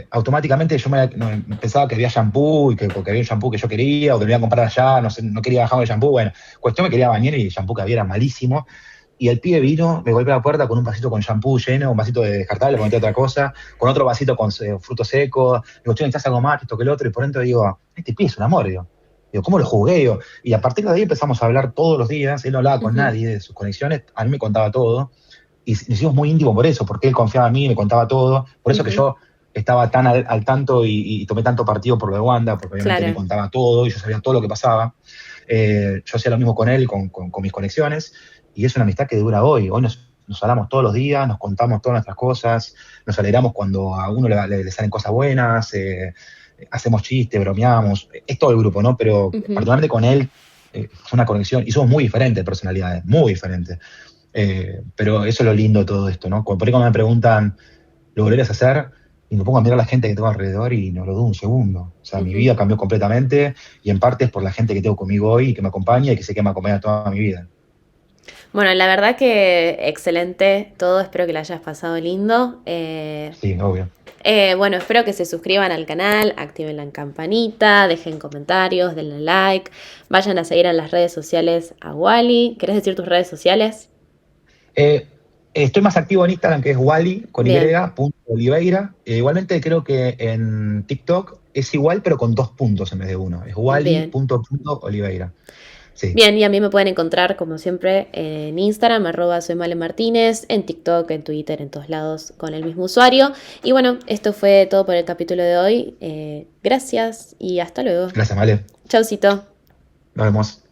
automáticamente yo pensaba que había shampoo y que había un shampoo que yo quería o que lo iba a comprar allá, no sé, no quería bajarme el shampoo, bueno, cuestión me quería bañar y el shampoo que había era malísimo. Y el pibe vino, me golpeó la puerta con un vasito con shampoo lleno, un vasito de descartable, le metí otra cosa, con otro vasito con frutos secos, digo, che, necesitas algo más, esto que el otro, y por dentro digo, este pibe es un amor, digo, ¿cómo lo jugué? Y a partir de ahí empezamos a hablar todos los días, él no hablaba con Ujú, nadie de sus conexiones, a mí me contaba todo, y nos hicimos muy íntimos por eso, porque él confiaba en mí, me contaba todo, por eso que ujú, yo estaba tan al tanto y tomé tanto partido por lo de Wanda, porque obviamente me claro. contaba todo y yo sabía todo lo que pasaba. Yo hacía lo mismo con él, con mis conexiones, y es una amistad que dura hoy. Hoy nos hablamos todos los días, nos contamos todas nuestras cosas, nos alegramos cuando a uno le salen cosas buenas, hacemos chistes, bromeamos, es todo el grupo, ¿no? Pero Ujú. particularmente con él fue una conexión, y somos muy diferentes de personalidades, muy diferentes. Pero eso es lo lindo de todo esto, ¿no? Por ahí cuando me preguntan, ¿lo volverías a hacer? Y me pongo a mirar a la gente que tengo alrededor y no lo dudo un segundo. O sea, mi Ujú. vida cambió completamente y en parte es por la gente que tengo conmigo hoy y que me acompaña y que sé que me acompaña toda mi vida. Bueno, la verdad que excelente todo, espero que la hayas pasado lindo. Sí, obvio. Bueno, espero que se suscriban al canal, activen la campanita, dejen comentarios, denle like, vayan a seguir en las redes sociales a Wally. ¿Querés decir tus redes sociales? Eh, Estoy más activo en Instagram, que es Wally, con Y, Bien, punto Oliveira. Igualmente creo que en TikTok es igual, pero con 2 puntos en vez de uno. Es Wally, bien. punto Oliveira. Sí, Bien, y a mí me pueden encontrar como siempre en Instagram, soy Male Martínez, en TikTok, en Twitter, en todos lados con el mismo usuario. Y bueno, esto fue todo por el capítulo de hoy. Gracias y hasta luego. gracias, Male. Chaucito. Nos vemos.